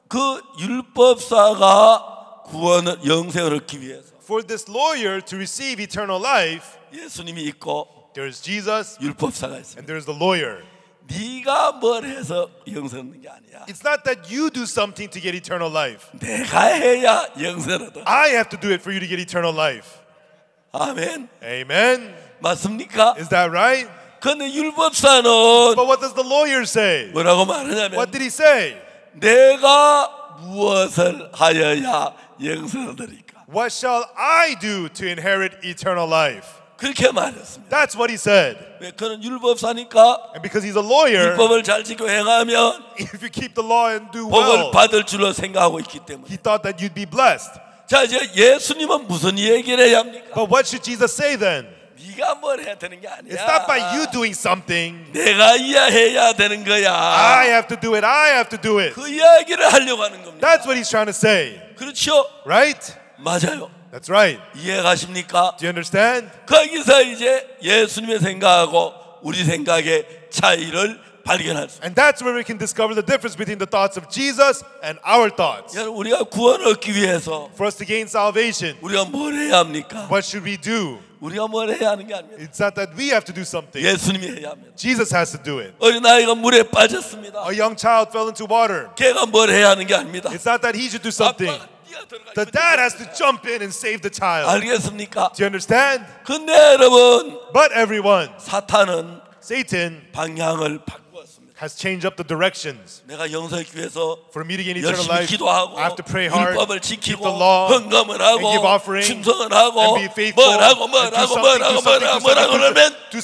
그 율법사가 구원을 영생을 얻기 위해서 For this lawyer to receive eternal life, 예수님이 있고 there's Jesus 율법사가 있습니다. and there's the lawyer. 네가 뭘 해서 영생 얻는 게 아니야. It's not that you do something to get eternal life. 내가 해야 영생을 얻어. I have to do it for you to get eternal life. 아멘. Amen? 맞습니까? Is that right? 그런데 율법사는 But what does the lawyer say? 뭐라고 말하냐면 What did he say? 내가 무엇을 하여야 영생을 얻으리까? What shall I do to inherit eternal life? 그렇게 말했습니다. That's what he said. 왜 그는 율법사니까 And because he's a lawyer, 율법을 잘 지키고 행하면 if you keep the law and do 복을 well, 받을 줄로 생각하고 있기 때문에. he thought that you'd be blessed. 자 이제 예수님은 무슨 얘기를 해야 합니까? But what should Jesus say then? 네가 뭘 해야 되는 게 아니야. It's not by you doing something. 내가 해야 되는 거야. I have to do it. I have to do it. 그 이야기를 하려고 하는 겁니다. That's what he's trying to say. 그렇죠? Right? 맞아요. That's right. 이해가십니까? Do you understand? 거기서 이제 예수님의 생각하고 우리 생각의 차이를 발견할 수. And that's where we can discover the difference between the thoughts of Jesus and our thoughts. 여러분 우리가 구원을 얻기 위해서 For us to gain salvation, 우리가 뭘 해야 합니까? what should we do? 우리가 뭘 해야 하는 게 아닙니다. It's not that we have to do something. 예수님이 해야 합니다. Jesus has to do it. 어린아이가 물에 빠졌습니다. A young child fell into water. 걔가 뭘 해야 하는 게 아닙니다. It's not that he should do something. 아빠가 뛰어들어가 The dad has to jump in and save the child. 알겠습니까? Do you understand? 근데 여러분 But everyone, 사탄은 Satan 방향을 바꾸었습니다. has changed up the directions. 내가 영생교회에서 For me to gain eternal 열심히 life, 기도하고 I have to pray hard, 율법을 keep 지키고 the law, 헌금을 하고 and give offering, 충성을 하고 and be faithful, 뭐라고 and 그러면 do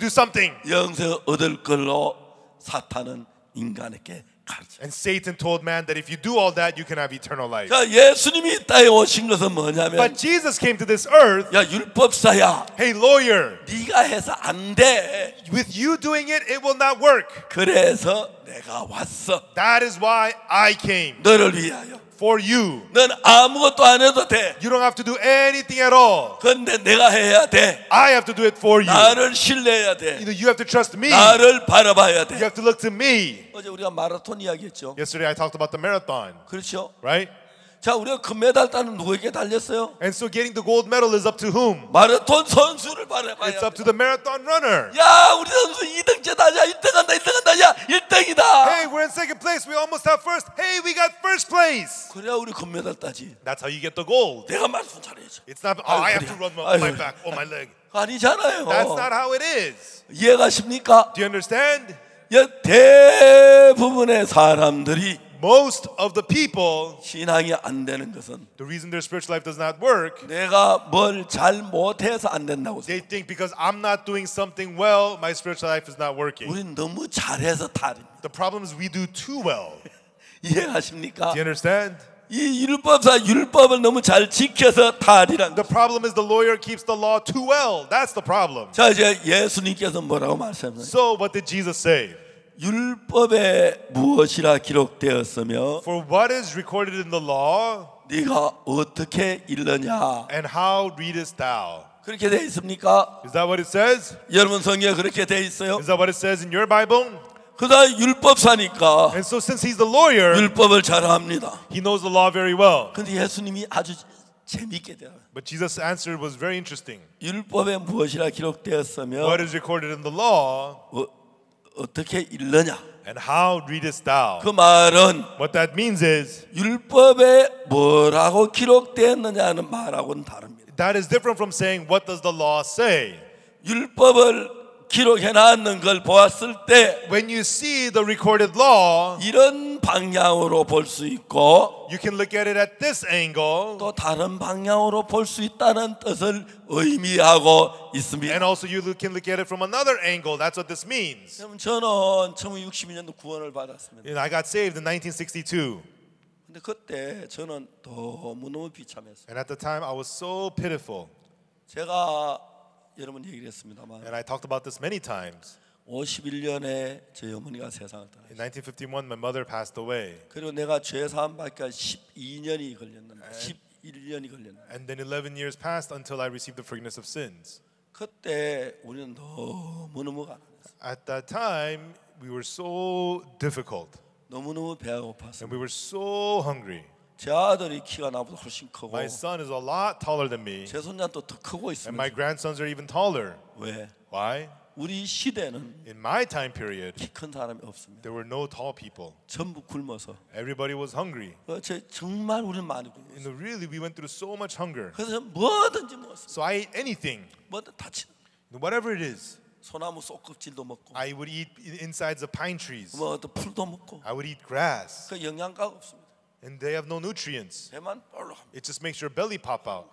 something. 영생 얻을 걸로 사탄은 인간에게 가르쳐. And Satan told man that if you do all that, you can have eternal life. 자, 예수님이 이 땅에 오신 것은 뭐냐면 But Jesus came to this earth. 야 율법사야 Hey, lawyer, 네가 해서 안 돼. with you doing it, it will not work. 그래서 내가 왔어. That is why I came. 너를 위하여. For you. 넌 아무것도 안 해도 돼. You don't have to do anything at all. 그런데 내가 해야 돼. I have to do it for you. 나를 신뢰해야 돼. You have to trust me. 나를 바라봐야 You 돼. have to look to me. 어제 우리가 마라톤 이야기했죠. Yesterday I talked about the marathon, 그렇죠. right? 자, 우리가 금메달 따는 누구에게 달렸어요? And so getting the gold medal is up to whom? 마라톤 선수를 바라봐야 It's 돼. up to the marathon runner. 야, 우리 선수 2등째다. 야, 1등한다. 야, 1등이다. Hey, we're in second place. We almost have first. Hey, we got first place. 그래야 우리 금메달 따지. That's how you get the gold. 내가 마라톤 잘해야지. It's not, oh, I have to run on my back or my leg. 아니잖아요. That's not how it is. 이해가십니까? Do you understand? 대부분의 사람들이 Most of the people, 신앙이 안 되는 것은 the reason their spiritual life does not work, 내가 뭘 잘 못해서 안 된다고 they 생각해요. think because I'm not doing something well, my spiritual life is not working. 우린 너무 잘해서 탈입니다. The problem is we do too well. 이해하십니까? Do you understand? 이 율법을 너무 잘 지켜서 탈이란 The 거. problem is the lawyer keeps the law too well. That's the problem. 자, 이제 예수님께서 뭐라고 말씀하셨어요? So what did Jesus say? 율법에 무엇이라 기록되었으며 For what is recorded in the law, 네가 어떻게 읽느냐? and how readest thou? 그렇게 돼 있습니까? Is that what it says? 여러분 성경에 그렇게 돼 있어요? Is that what it says in your Bible? 그다음 율법사니까 And so since he's the lawyer, 율법을 잘 압니다. he knows the law very well. 근데 예수님이 아주 재밌게 대요. But Jesus' answer was very interesting. 율법에 무엇이라 기록되었으며 What is recorded in the law, 어떻게 읽느냐? and how readest thou? 그 말은 What that means is, 율법에 뭐라고 기록되었느냐는 말하고는 다릅니다. that is different from saying, what does the law say? 율법을 기록해 놨는 걸 보았을 때 When you see the recorded law, 이런 방향으로 볼 수 있고 you can look at it at this angle, 또 다른 방향으로 볼 수 있다는 뜻을 의미하고 있습니다. and also you can look at it from another angle. That's what this means. 그럼 저는 1962년도 구원을 받았습니다. And I got saved in 1962. 근데 그때 저는 너무너무 비참했어요. And at the time, I was so pitiful. 제가 여러분 얘기를 했습니다만 And I talked about this many times. 51년에 저희 어머니가 세상을 In 떠났어요. 1951, my mother passed away. 그리고 내가 죄 사함 받기가 12년이 걸렸는데 11년이 걸렸는데 And then 11 years passed until I received the forgiveness of sins. 그때 우리는 너무너무 가난했어요. At that time, we were so difficult. 너무너무 배가 고팠어요. And we were so hungry. 제 아들이 키가 나보다 훨씬 크고 My son is a lot taller than me. 제 손자는 또 더 크고 And my 있습니다. grandsons are even taller. 왜? Why? 우리 시대는 In my time period, 키 큰 사람이 없습니다. there were no tall people. 전부 굶어서. Everybody was hungry. 정말 우리는 많이 굶었어요. And really, we went through so much hunger. 그래서 뭐든지 먹었어요. So I ate anything, 뭐든 다치는. whatever it is. 소나무 쏙껍질도 먹고, I would eat insides of pine trees. 뭐 또 풀도 먹고. I would eat grass. 그 영양가가 없습니다. And they have no nutrients. 배만 볼록합니다. It just makes your belly pop out.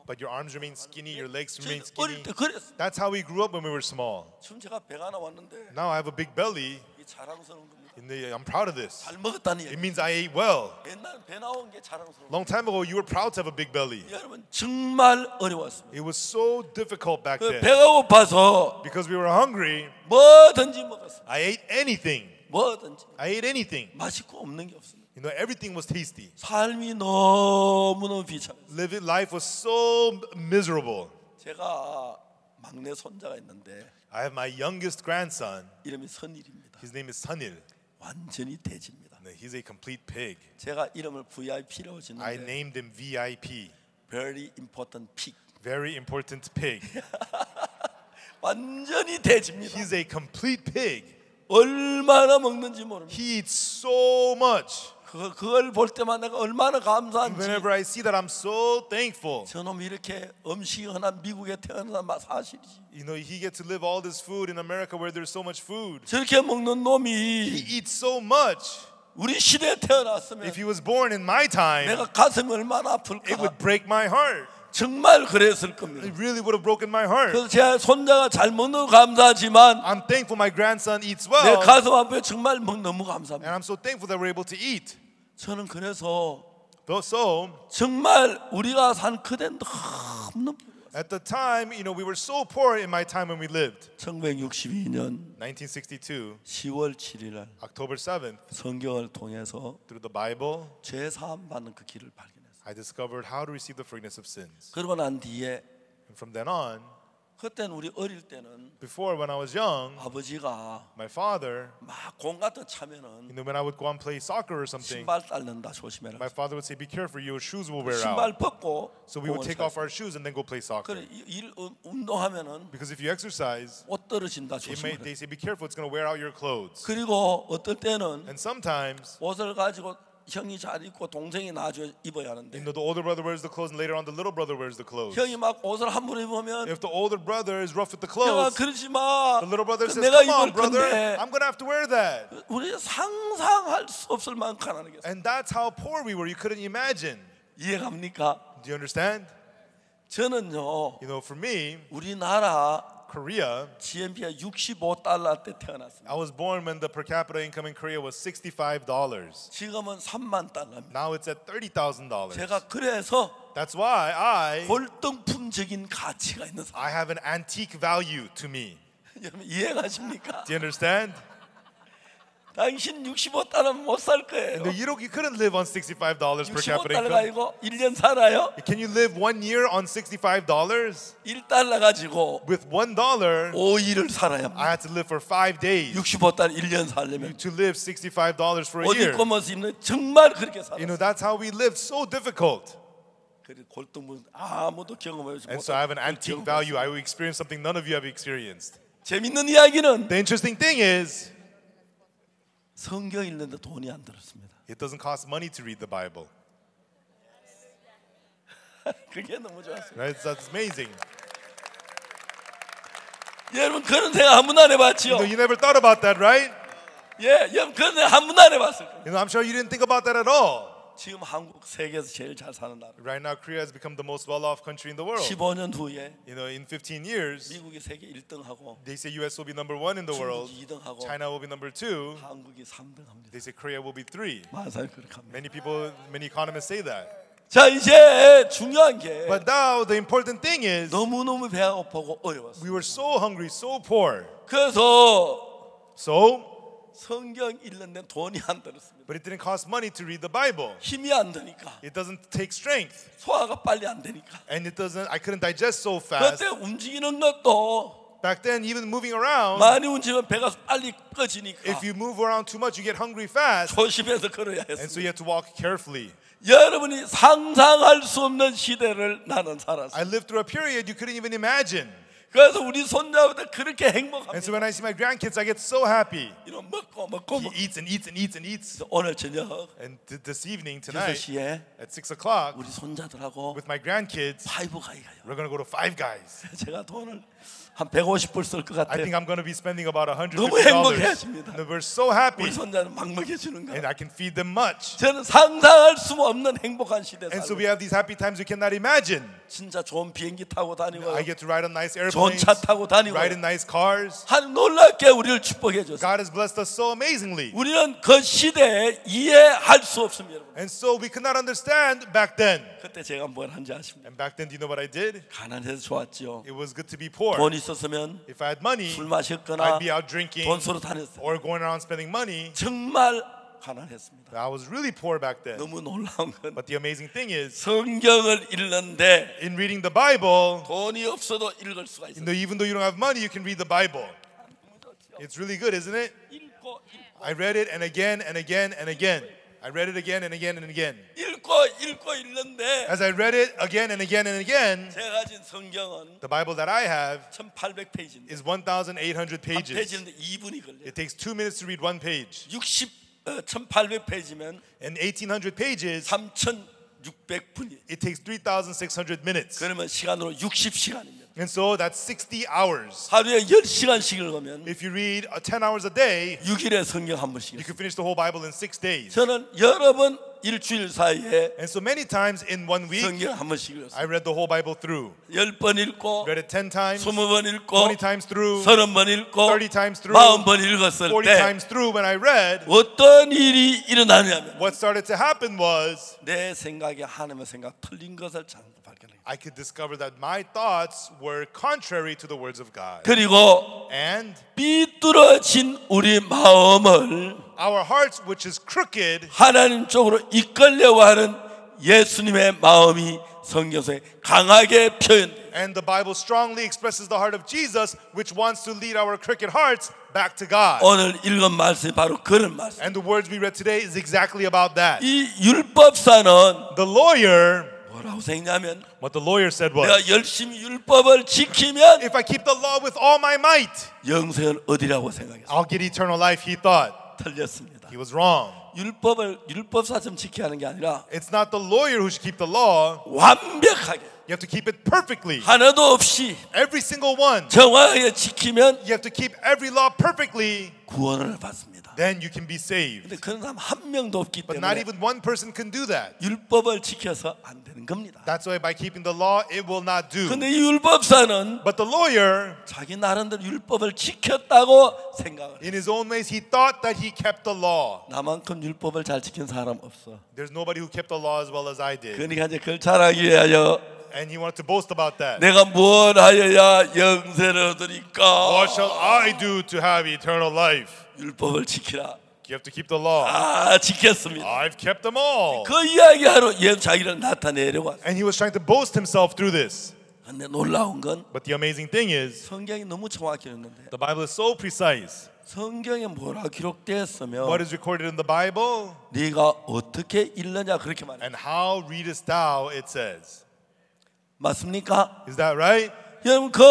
But your arms remain skinny, your legs remain 어릴 skinny. 때 그랬어요. That's how we grew up when we were small. 지금 제가 배가 하나 왔는데 Now I have a big belly, 이게 자랑스러운 겁니다. and I'm proud of this. 잘 먹었다는 It 얘기. means I ate well. 옛날 배 나온 게 자랑스러워. Long time ago, you were proud to have a big belly. 여러분 정말 어려웠습니다. It was so difficult back 그 then. 배가 고파서 Because we were hungry, 뭐든지 먹었어요. I ate anything. 뭐든지 I ate anything. 맛있고 없는 게 없습니다. You know, everything was tasty. 삶이 너무너무 비참했어요. Living life was so miserable. 제가 막내 손자가 있는데 I have my youngest grandson. 이름이 선일입니다. His name is Sunil. 완전히 돼지입니다. He's a complete pig. 제가 이름을 VIP라고 I 짓는데 named him VIP. Very important pig. Very important pig. 완전히 돼지입니다. He's a complete pig. 얼마나 먹는지 모릅니다. He eats so much. 그걸 볼 때만 내가 얼마나 감사한지. Whenever I see that, I'm so thankful. 저놈이 이렇게 음식이 흔한 미국에 태어난 사실이지. You know, he gets to live all this food in America where there's so much food. 저렇게 먹는 He 놈이 eats so much. 우리 시대에 태어났으면 If he was born in my time, 내가 가슴이 얼마나 it 아플까. would break my heart. 정말 그랬을 겁니다. It really would have broken my heart. 그래서 제 손자가 잘 먹는 거 감사하지만 I'm thankful my grandson eats 내 well, 가슴 앞에 정말 너무 and 감사합니다. I'm so thankful that we're able to eat. 저는 그래서 So, 정말 우리가 산 그땐 너무 at the time, you know, we were so poor in my time when we lived. 1962년 1962, 10월 7일 날 October 7th, 성경을 통해서 through the Bible, 죄 사함 받는 그 길을 발견했어요. I discovered how to receive the forgiveness of sins. 그러고 난 뒤에 And from then on, 그때는 우리 어릴 때는 before when I was young, 아버지가 my father, 막 공 같은 차면은 you know, when I would go and play soccer or something, 신발 딸는다 조심해라. my father would say, "Be careful, your shoes will wear 신발 out." 벗고 So we would 공을 take 차야 off our shoes and then go play soccer. 그래 운동하면은 Because if you exercise, 옷 떨어진다 조심해라. they say, "Be careful, it's going to wear out your clothes." 그리고 어떨 때는 And sometimes, 옷을 가지고 형이 잘 입고 동생이 나중에 입어야 하는데 you know, the older brother wears the clothes, and later on, the little brother wears the clothes. 형이 막 옷을 함부로 입으면 If the older brother is rough with the 형아 clothes, 그러지 마. the little brother 그 says, 내가 "Come on, 입을 brother, 건데 I'm going to have to wear that." 우리 상상할 수 없을 만큼 가난하겠어. And that's how poor we were. You couldn't imagine. 이해갑니까? Do you understand? 저는요 You know, for me, 우리나라 Korea, GNP가 65달러 때 태어났습니다. I was born when the per capita income in Korea was $65. 지금은 3만 달러입니다. Now it's at $30,000. 제가 그래서 That's why 골동품적인 가치가 있는 사람. I have an antique value to me. 여러분 이해가십니까? Do you understand? 당신 65달러면 못 살 거예요. No, you couldn't live on $65 per capita 65달러 income. 가지고 1년 살아요? Can you live 1 year on $65? 1달러 가지고 With $1, 5일을 살아야 I 합니다. had to live for 5 days 65달러 1년 살려면 to live $65 for a 어디 year. 꼬머서 입는 정말 그렇게 You know, 살았어요. that's how we lived, so difficult. 그래서 골동품 아무도 경험하지 And so I have an 못한 antique value. I will experience something none of you have experienced. 재밌는 이야기는 The interesting thing is, 성경 읽는데 돈이 안 들었습니다. it doesn't cost money to read the Bible. 그게 너무 좋았어요. Right? That's amazing. 여러분 그런 생각 한 번도 안 해봤지요? You never thought about that, right? 예, 여러분 그런 생각 한 번도 안 해봤을 거예요. You know, I'm sure you didn't think about that at all. 지금 한국 세계에서 제일 잘 사는 나라. Right now, Korea has become the most well-off country in the world. 15년 후에 You know, in 15 years, 미국이 세계 1등하고 they say US will be number 1 in the world, 중국이 2등하고 China will be number 2, 한국이 3등합니다. they say Korea will be 3. 마사이 그렇게 합니다. Many economists say that. 자 이제 중요한 게 But now, the important thing is, 너무너무 배가 고프고 어려웠어요. we were so hungry, so poor. 그래서 So, 성경 읽는데 돈이 안 들었습니다. but it didn't cost money to read the Bible. 힘이 안 드니까 It doesn't take strength. 소화가 빨리 안 되니까 And I couldn't digest so fast. 그때 움직이는 것도 Back then, even moving around, 많이 움직이면 배가 빨리 꺼지니까 if you move around too much, you get hungry fast. 조심해서 걸어야 And so 했습니다. you have to walk carefully. 여러분이 상상할 수 없는 시대를 나는 살았어요. I lived through a period you couldn't even imagine. 그래서 우리 손자보다 그렇게 And 행복합니다. so when I see my grandkids, I get so happy. 이런 먹고 He eats and eats and eats and eats. 오늘 저녁 And this evening, tonight, 6시에 at 6 o'clock, 우리 손자들하고 with my grandkids, 파이브 가이 가요. we're going to go to Five Guys. 제가 돈을 한 150불 쓸 것 I 같아요. think I'm going to be spending about 너무 $150. 행복해하십니다. And we're so happy. 우리 손자는 막 먹여주는 And 거예요. I can feed them much. 저는 상상할 수 없는 행복한 시대 And so 살고 we have these happy times we cannot imagine. 진짜 좋은 비행기 타고 다니고 I get to ride on nice 좋은 airplanes, 차 타고 다니고 ride in nice cars. 한 놀랍게 우리를 축복해 줬어요. God has blessed us so amazingly. 우리는 그 시대에 이해할 수 없습니다, 여러분. And so we could not understand back then. 그때 제가 뭘 한지 아십니까? And back then, do you know what I did? 가난해서 좋았죠. It was good to be poor. 돈 있었으면 If I had money, 술 마셨거나 I'd be out drinking 돈 쓰러 다녔어요. or going around spending money. 정말 가난했습니다. I was really poor back then. 너무 놀라운 건 But the amazing thing is, 성경을 읽는데 in reading the Bible, 돈이 없어도 읽을 수가 있어요. even though you don't have money, you can read the Bible. It's really good, isn't it? 읽고 I read it and again and again and again. I read it again and again and again. 읽고 읽는데 As I read it again and again and again, 제가 가진 성경은 the Bible that I have 1800페이지인데 is 1,800 한 pages. 페이지인데 2분이 걸려요. It takes 2 minutes to read one page. 1800페이지면 In 1800 pages, 3600분이. it takes 3,600 minutes. 그러면 시간으로 60시간입니다. And so that's 60 hours. 하루에 10시간씩 읽으면 If you read 10 hours a day, 6일에 성경 한 번씩. you can finish the whole Bible in 6 days. 저는 여러 번 일주일 사이에 And so many times in 1 week, 성경 한 번씩 읽었어요. I read the whole Bible through. 10번 읽고, Read it 10 times, 20번 읽고, 20 times through, 30번 읽고, 30 times through, 40번 읽었을 40 때 times through. When I read, 어떤 일이 일어나냐면 what started to happen was 내 생각이 하나님의 생각 틀린 것을 발견해요. I could discover that my thoughts were contrary to the words of God. 그리고 And 삐뚤어진 우리 마음을 our hearts, which is crooked, 하나님 쪽으로 이끌려고 하는 예수님의 마음이 성경에 강하게 표현돼요. and the Bible strongly expresses the heart of Jesus, which wants to lead our crooked hearts back to God. 오늘 읽은 말씀이 바로 그런 말씀. And the words we read today is exactly about that. 이 율법사는 The lawyer, 뭐라고 생각하냐면 what the lawyer said was, 내가 열심히 율법을 지키면 if I keep the law with all my might, 영생은 어디라고 생각했어요. I'll get eternal life, he thought. 틀렸습니다. He was wrong. 율법사처럼 지켜야 하는 게 아니라 It's not the lawyer who should keep the law. 완벽하게 You have to keep it perfectly. 하나도 없이 Every single one. 정확하게 지키면 You have to keep every law perfectly. 구원을 받습니다. Then you can be saved. 근데 그런 사람 한 명도 없기 But not 때문에 even one person can do that. 율법을 지켜서 안 되는 겁니다. That's why by keeping the law, it will not do. 근데 이 율법사는 But the lawyer, 자기 나름대로 율법을 지켰다고 생각을 해요. in his own ways, he thought that he kept the law. 나만큼 율법을 잘 지킨 사람 없어. There's nobody who kept the law as well as I did. 그러니까 이제 그걸 자랑하기 위하여 And he wanted to boast about that. 내가 뭘 하여야 영생을 얻으니까 What shall I do to have eternal life? 율법을 지키라. You have to keep the law. 지켰습니다. I've kept them all. 그 이야기하러 자기를 나타내려고 왔어요. And he was trying to boast himself through this. 근데 놀라운 건 But the amazing thing is, 성경이 너무 정확히 읽는데 the Bible is so precise. 성경에 뭐라 기록되었으면 What is recorded in the Bible 네가 어떻게 읽느냐 그렇게 말해요. and how readest thou, it says. 맞습니까? Is that right? 여러분 그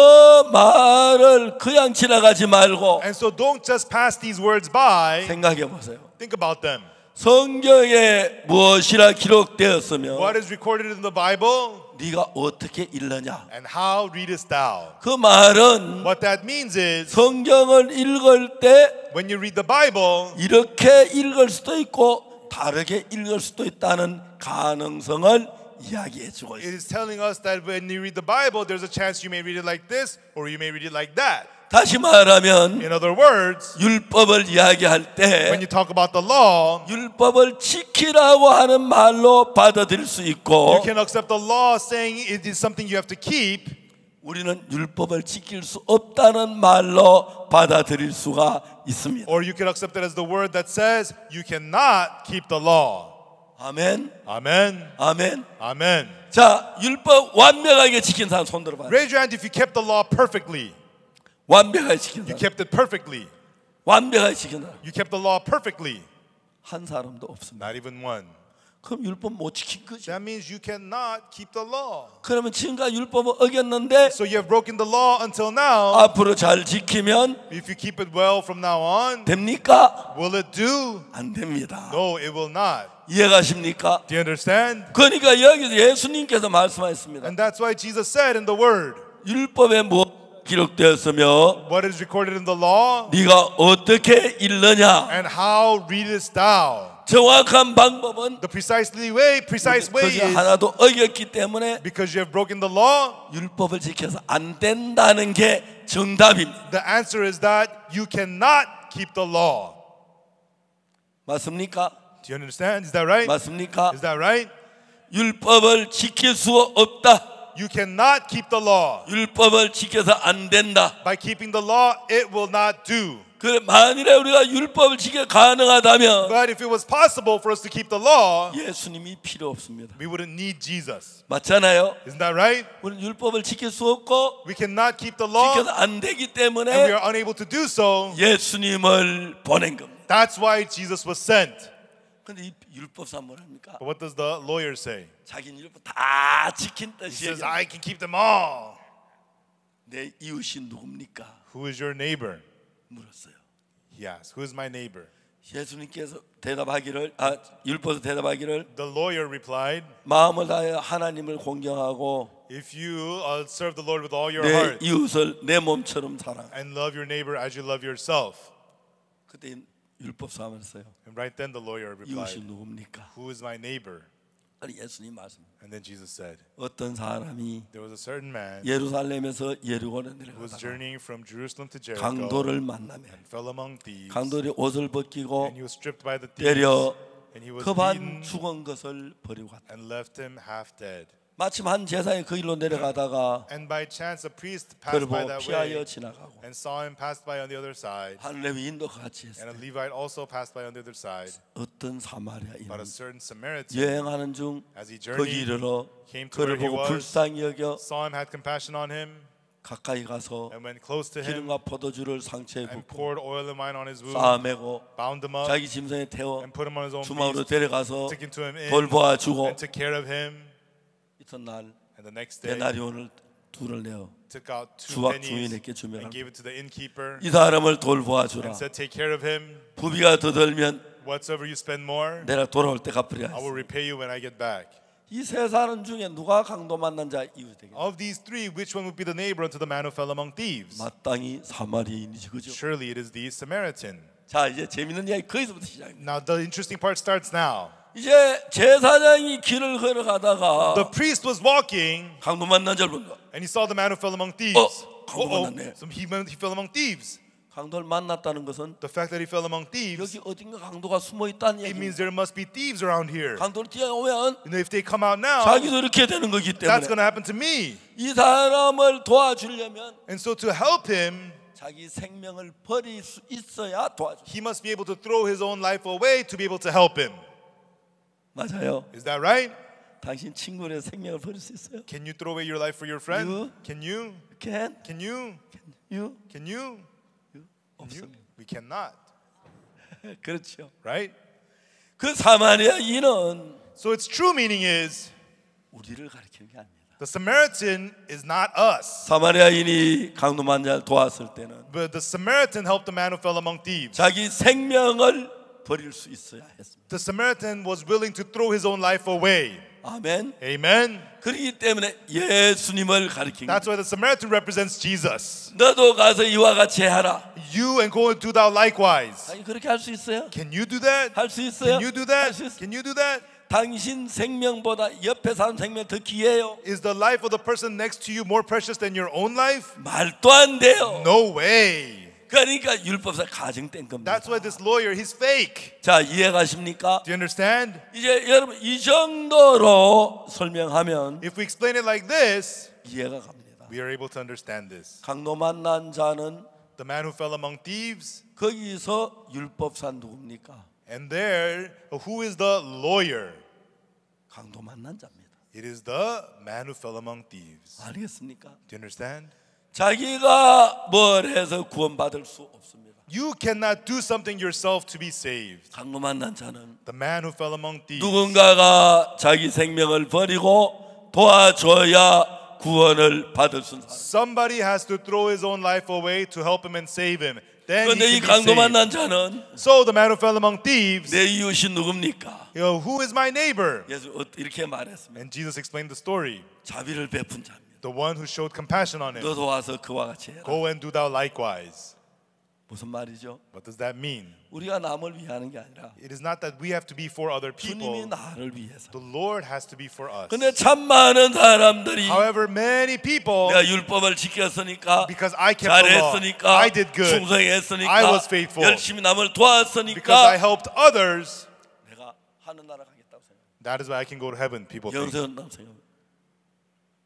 말을 그냥 지나가지 말고 And so don't just pass these words by. 생각해 보세요. Think about them. 성경에 무엇이라 기록되었으면 What is recorded in the Bible 네가 어떻게 읽느냐. and how readest thou. 그 말은 What that means is 성경을 읽을 때 when you read the Bible, 이렇게 읽을 수도 있고 다르게 읽을 수도 있다는 가능성을 이야기해 주고 it 있습니다. is telling us that when you read the Bible, there's a chance you may read it like this or you may read it like that. 다시 말하면 In other words, 율법을 이야기할 when 때 you talk about the law, 율법을 지키라고 하는 말로 받아들일 수 있고 you can accept the law saying it is something you have to keep, 우리는 율법을 지킬 수 없다는 말로 받아들일 수가 있습니다. or you can accept it as the word that says you cannot keep the law. 아멘. Amen. 아멘. Amen. 자, 율법 완벽하게 지킨 사람 손 들어 봐요. Raise your hand if you kept the law perfectly. 완벽하게 지킨 You 사람. kept it perfectly. 완벽하게 지킨 사람 You kept the law perfectly. 한 사람도 없습니다. Not even one. 그럼 율법 못 지킨 거죠. That means you cannot keep the law. 그러면 지금까지 율법을 어겼는데 So you have broken the law until now. 앞으로 잘 지키면 If you keep it well from now on, 됩니까? will it do? 안 됩니다. No, it will not. 이해가십니까? Do you understand? 그러니까 여기서 예수님께서 말씀하셨습니다. And that's why Jesus said in the word, 율법에 무엇 기록되었으며 what is recorded in the law 네가 어떻게 읽느냐. and how readest thou? 정확한 방법은 The precise way 그것이 is 하나도 어겼기 때문에 because you have broken the law. 율법을 지켜서 안 된다는 게 정답입니다. The answer is that you cannot keep the law. 맞습니까? Do you understand? Is that right? 맞습니까? Is that right? 율법을 지킬 수 없다. You cannot keep the law. 율법을 지켜서 안 된다. By keeping the law, it will not do. 그 만일에 우리가 율법을 지켜 가능하다면 But if it was possible for us to keep the law, 예수님이 필요 없습니다. we wouldn't need Jesus. 맞잖아요. Isn't that right? 우리는 율법을 지킬 수 없고 We cannot keep the law 지켜서 안 되기 and we 때문에 are unable to do so. 예수님을 보낸 겁니다. That's why Jesus was sent. 근데 이 율법사 뭐랍니까? But what does the lawyer say? 자기는 율법 다 지킨 He 뜻이에요. says, I can keep them all. 내 이웃이 누굽니까? Who is your neighbor? 물었어요. He asked, who is my neighbor? 예수님께서 대답하기를 율법에서 대답하기를 The lawyer replied, 마음을 다하여 하나님을 공경하고 if you serve the Lord with all your 내 heart 이웃을 내 몸처럼 사랑. and love your neighbor as you love yourself. 그때 율법 사람했어요. And right then the lawyer 이웃이 replied, 누굽니까? who is my neighbor? 아니 예수님 말씀. And then Jesus said, 어떤 사람이 there was a certain man 예루살렘에서 예루고로 who was 내려가다가 journeying from Jerusalem to Jericho 강도를 만나며 and fell among thieves. 강도의 옷을 벗기고 And he was stripped by the thieves. 때려 And he was 급한 beaten 죽은 것을 버리고 갔다. and left him half dead. 마침 한 제사장이 그 길로 내려가다가 And by chance a priest 그를 passed by 보고 that 피하여 way 지나가고 and saw him pass by on the other side. 한 레위인도 같이 And 했어요. a Levite also passed by on the other side. 어떤 사마리아인은 But a certain Samaritan, 여행하는 중 as he 거기 journeyed, 이르러 came to 그를 where he 보고 was, 불쌍히 여겨 saw him, had compassion on him, 가까이 가서 and went close to him 기름과 포도주를 상처에 and 붓고 poured oil and wine on his wound, 싸매고 bound him up, 자기 짐승에 태워 and put him on his own 주막으로 beast, 데려가서 took him to him in, 돌보아 주고 and took care of him. 이튿날 And the next day, 데나리온을 둘을 내어 took out 2 주막 pennies 주인에게 주며 and gave it to the innkeeper 이 사람을 돌보아 주라. and said, take care of him. 부비가 더 들면 Whatsoever you spend more, 내가 돌아올 때 갚으리라. I will repay you when I get back. 이 세 사람 중에 누가 강도 만난 자 이웃 되겠냐? Of these three, which one would be the neighbor unto the man who fell among thieves? 마땅히 사마리아인이지 그죠? Surely it is the Samaritan. 자 이제 재밌는 이야기 거기서부터 시작입니다. Now the interesting part starts now. 이제 제사장이 길을 걸어가다가 The priest was walking 강도 만난 줄 본다. and he saw the man who fell among thieves. 강도 만났네. So he fell among thieves. 강도를 만났다는 것은 The fact that he fell among thieves, 여기 어딘가 강도가 숨어 있다는 it 얘기입니다. means there must be thieves around here. 강도를 뛰어오면 You know, if they come out now, 자기도 이렇게 되는 거기 that's 때문에 going to happen to me. 이 사람을 도와주려면 And so to help him, 자기 생명을 버릴 수 있어야 도와줘. he must be able to throw his own life away to be able to help him. 맞아요. Is that right? 당신 친구의 생명을 버릴 수 있어요? Can you throw away your life for your friend? You? Can you? Can Can you? you? Can you? 없습니다. We cannot. 그렇죠. Right? 그 사마리아인은 So its true meaning is 우리를 가리키는 게 아닙니다. the Samaritan is not us. 사마리아인이 강도 만자를 도왔을 때는 But the Samaritan helped the man who fell among thieves. 자기 생명을 버릴 수 있어야 했습니다. The Samaritan was willing to throw his own life away. 아멘. Amen. 그렇기 때문에 예수님을 가리킨 That's 거예요. why the Samaritan represents Jesus. 너도 가서 이와 같이 하라. You and go and do thou likewise. 아니 그렇게 할 수 있어요? Can you do that? 할 수 있어요? Can you do that? 할 수 있어요? Can you do that? 당신 생명보다 옆에 사람 생명 더 귀해요? Is the life of the person next to you more precious than your own life? 말도 안 돼요. No way. 그러니까 율법사 가정된 겁니다. That's why this lawyer, he's fake. 자 이해가십니까? Do you understand? 이제 여러분 이 정도로 설명하면 If we explain it like this, 이해가 갑니다. we are able to understand this. 강도 만난 자는 The man who fell among thieves, 거기서 율법사 누굽니까? and there, who is the lawyer? 강도 만난 자입니다. It is the man who fell among thieves. 알겠습니까? Do you understand? 자기가 뭘 해서 구원받을 수 없습니다. You cannot do something yourself to be saved. 강도 만난 자는 The man who fell among thieves. 누군가가 자기 생명을 버리고 도와줘야 구원을 받을 수 있는 사람. Somebody has to throw his own life away to help him and save him. Then 그런데 he 이 can be 강도 saved. 만난 자는 So the man who fell among thieves, 내 이웃이 누굽니까? who is my neighbor? 예수 이렇게 말했습니다. And Jesus explained the story. 자비를 베푼 자입니다. The one who showed compassion on him. 너도 와서 그와 같이 해라. Go and do thou likewise. 무슨 말이죠? What does that mean? 우리가 남을 위하는 게 아니라 It is not that we have to be for other 주님이 people. 나를 위해서. The Lord has to be for us. 근데 참 많은 사람들이 However, many people, 내가 율법을 지켰으니까 because I kept the law, 잘했으니까 I did good, 충성했으니까 I was faithful, 열심히 남을 because I 도왔으니까 helped others, 내가 하늘나라 가겠다고 생각. that is why I can go to heaven, people think. 영생 얻는다고 생각.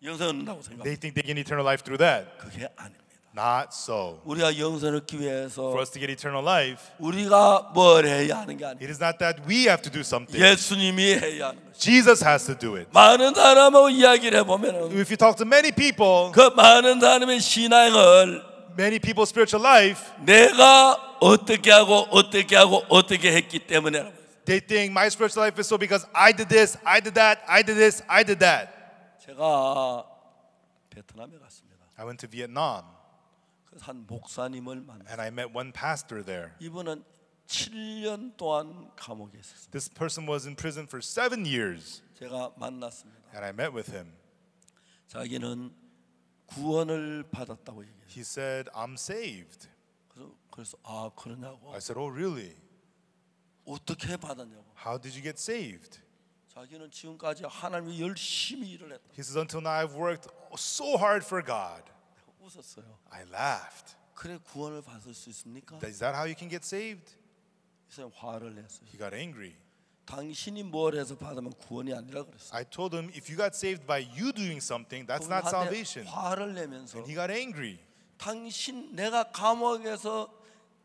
영생 얻는다고 생각. They think they get eternal life through that. 그게 아닙니다. Not so. 우리가 영생을 얻기 위해서 For us to get eternal life, 우리가 뭘 해야 하는 게 아니에요. it is not that we have to do something. 예수님이 해야 하는 것이. Jesus has to do it. 많은 사람하고 이야기를 해보면은 If you talk to many people, 그 많은 사람의 신앙을 many people's spiritual life, 내가 어떻게 하고 어떻게 하고 어떻게 했기 때문에 they think my spiritual life is so because I did this, I did that, I did this, I did that. 제가 베트남에 갔습니다. I went to Vietnam 그래서 한 목사님을 만났어요. and I met one pastor there. 이분은 7년 동안 감옥에 있었어요. This person was in prison for 7 years, 제가 만났습니다. and I met with him. 자기는 구원을 받았다고 얘기해요. He said, I'm saved. 그래서 아 그러냐고. I said, oh, really? 어떻게 받았냐고. How did you get saved? 자기는 지금까지 하나님이 열심히 일을 했다. He says, until now I've worked so hard for God. 웃었어요. I laughed. 그래 구원을 받을 수 있습니까? Is that how you can get saved? 이 사람 화를 냈어요. He got angry. 당신이 뭘 해서 받으면 구원이 아니라 그랬어요. I told him, if you got saved by you doing something, that's not 그분한테 salvation. 화를 내면서 And he got angry. 당신 내가 감옥에서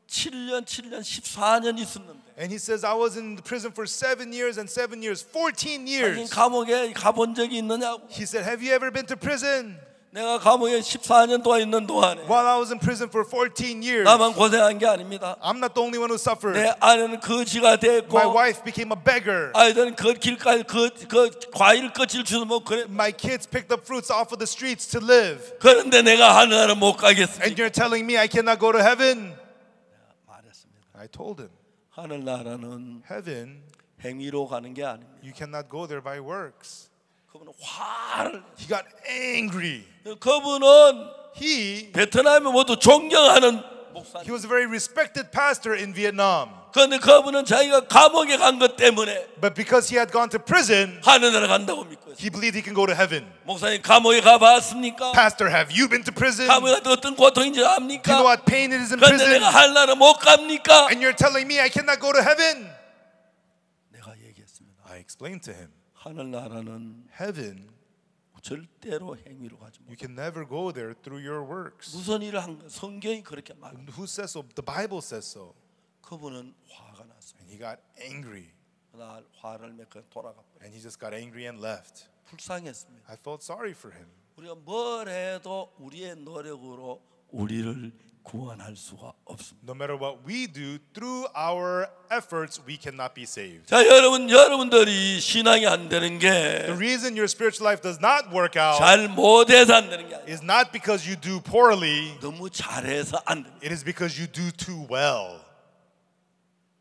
7년 14년 있었는데 And he says, I was in prison for 7 years and 7 years, 14 당신 years. 감옥에 가본 적이 있느냐고. He said, have you ever been to prison? 내가 감옥에 14년 동안 있는 동안에 While I was in prison for 14 years, 나만 고생한 게 아닙니다. I'm not the only one who suffered. 내 아내는 거지가 됐고 My wife became a beggar. 아이들은 그 길가에 그 과일 껍질 주워 먹고 그래. My kids picked up fruits off of the streets to live. 그런데 내가 하늘나라 못 And 가겠습니다. you're telling me I cannot go to heaven? 말했습니다. I told him, 하늘나라는 heaven, 행위로 가는 게 아닙니다. you cannot go there by works. 그분은 화를 He got angry. 그분은 He 베트남에 모두 존경하는 목사님. was a very respected pastor in Vietnam. 그런데 그분은 자기가 감옥에 간 것 때문에 But because he had gone to prison, 하늘나라 간다고 믿고 있어요. he believed he can go to heaven. 목사님 감옥에 가봤습니까? Pastor, have you been to prison? Do 감옥에 어떤 고통인지 you know 압니까? what pain it is in 그런데 prison? 내가 하늘나라 못 갑니까? And you're telling me I cannot go to heaven? 내가 얘기했습니다. I explained to him, 하늘나라는 heaven, 절대로 행위로 가지 you 못. can never go there through your works. 무슨 일을 한 거? 성경이 그렇게 말합니다. Who says so? The Bible says so. 그분은 화가 났습니다. And he got angry. 그날 화를 내고 돌아가 버려. And he just got angry and left. 불쌍했습니다. I felt sorry for him. 우리가 뭘 해도 우리의 노력으로 우리를 구원할 수가 없습니다. No matter what we do, through our efforts, we cannot be saved. 자, 여러분들이 신앙이 안 되는 The 게 reason your spiritual life does not work out 잘 못해서 안 되는 게 아니에요. is not because you do poorly, 너무 잘해서 안 됩니다. it is because you do too well.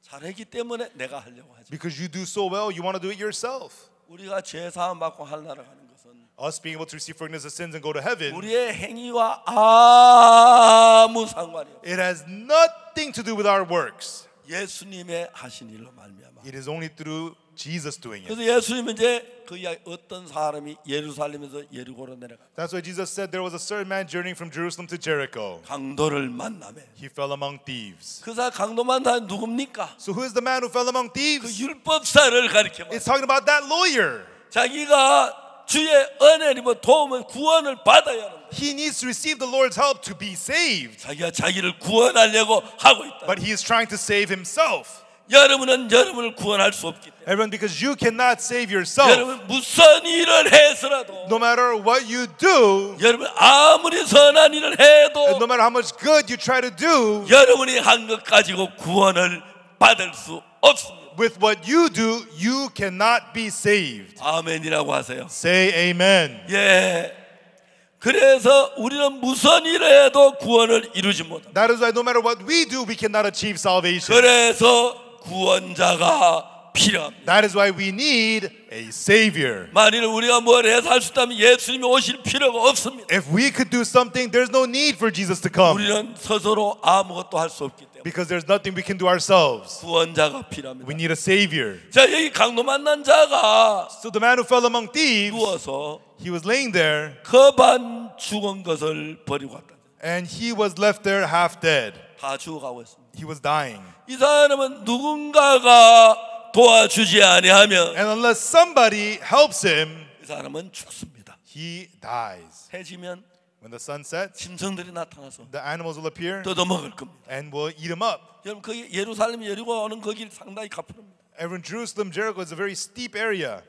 잘했기 때문에 내가 하려고 하지. Because you do so well, you want to do it yourself. 우리가 죄 사함 받고 하늘나라 가는 것은 Us being able to receive forgiveness of sins and go to heaven, 우리의 행위와 아무 상관이 없어요. it has nothing to do with our works. 예수님의 하신 일로 말미암아. It is only through Jesus doing it. 그래서 예수님은 이제 그 이야기 어떤 사람이 예루살렘에서 예리고로 내려가 That's why Jesus said there was a certain man journeying from Jerusalem to Jericho. 강도를 만나매. He fell among thieves. 그 사람 강도 만나면 누굽니까? So who is the man who fell among 그 thieves? 율법사를 가리켜 봐. It's talking about that lawyer. 자기가 주의 은혜를 도움을 구원을 받아야 하는데 He needs to receive the Lord's help to be saved. 자기가 자기를 구원하려고 하고 있다. But he is trying to save himself. 여러분은 여러분을 구원할 수 없기 때문에 Everyone, because you cannot save yourself. 여러분 무슨 일을 해서라도 No matter what you do, 여러분 아무리 선한 일을 해도 and no matter how much good you try to do, 여러분이 한 것 가지고 구원을 받을 수 없습니다. with what you do, you cannot be saved. 아멘이라고 하세요. Say amen. 예. 그래서 우리는 무슨 일을 해도 구원을 이루지 못합니다. That is why no matter what we do, we cannot achieve salvation. 그래서 구원자가 필요합니다. That is why we need a savior. 만일 우리가 뭘 해서 할 수 있다면 예수님이 오실 필요가 없습니다. If we could do something, there's no need for Jesus to come. 우리는 스스로 아무것도 할 수 없기 때문에 Because there's nothing we can do ourselves. 구원자가 필요합니다. We need a savior. 자, 여기 강도 만난 자가 So the man who fell among thieves, 누워서 he was laying there 거반 죽은 것을 버리고 갔다. and he was left there half dead. 다 죽어가고 있습니다. He was dying. 이 사람은 누군가가 도와주지 아니하면 And unless somebody helps him, 이 사람은 죽습니다. he dies. 해지면 When the sun sets, 짐승들이 나타나서 the animals will appear 뜯어먹을 겁니다. and will eat him up. 여러분 거기 예루살렘 예리고 오는 거기 상당히 가파릅니다. Everyone, Jerusalem, Jericho is a very steep area.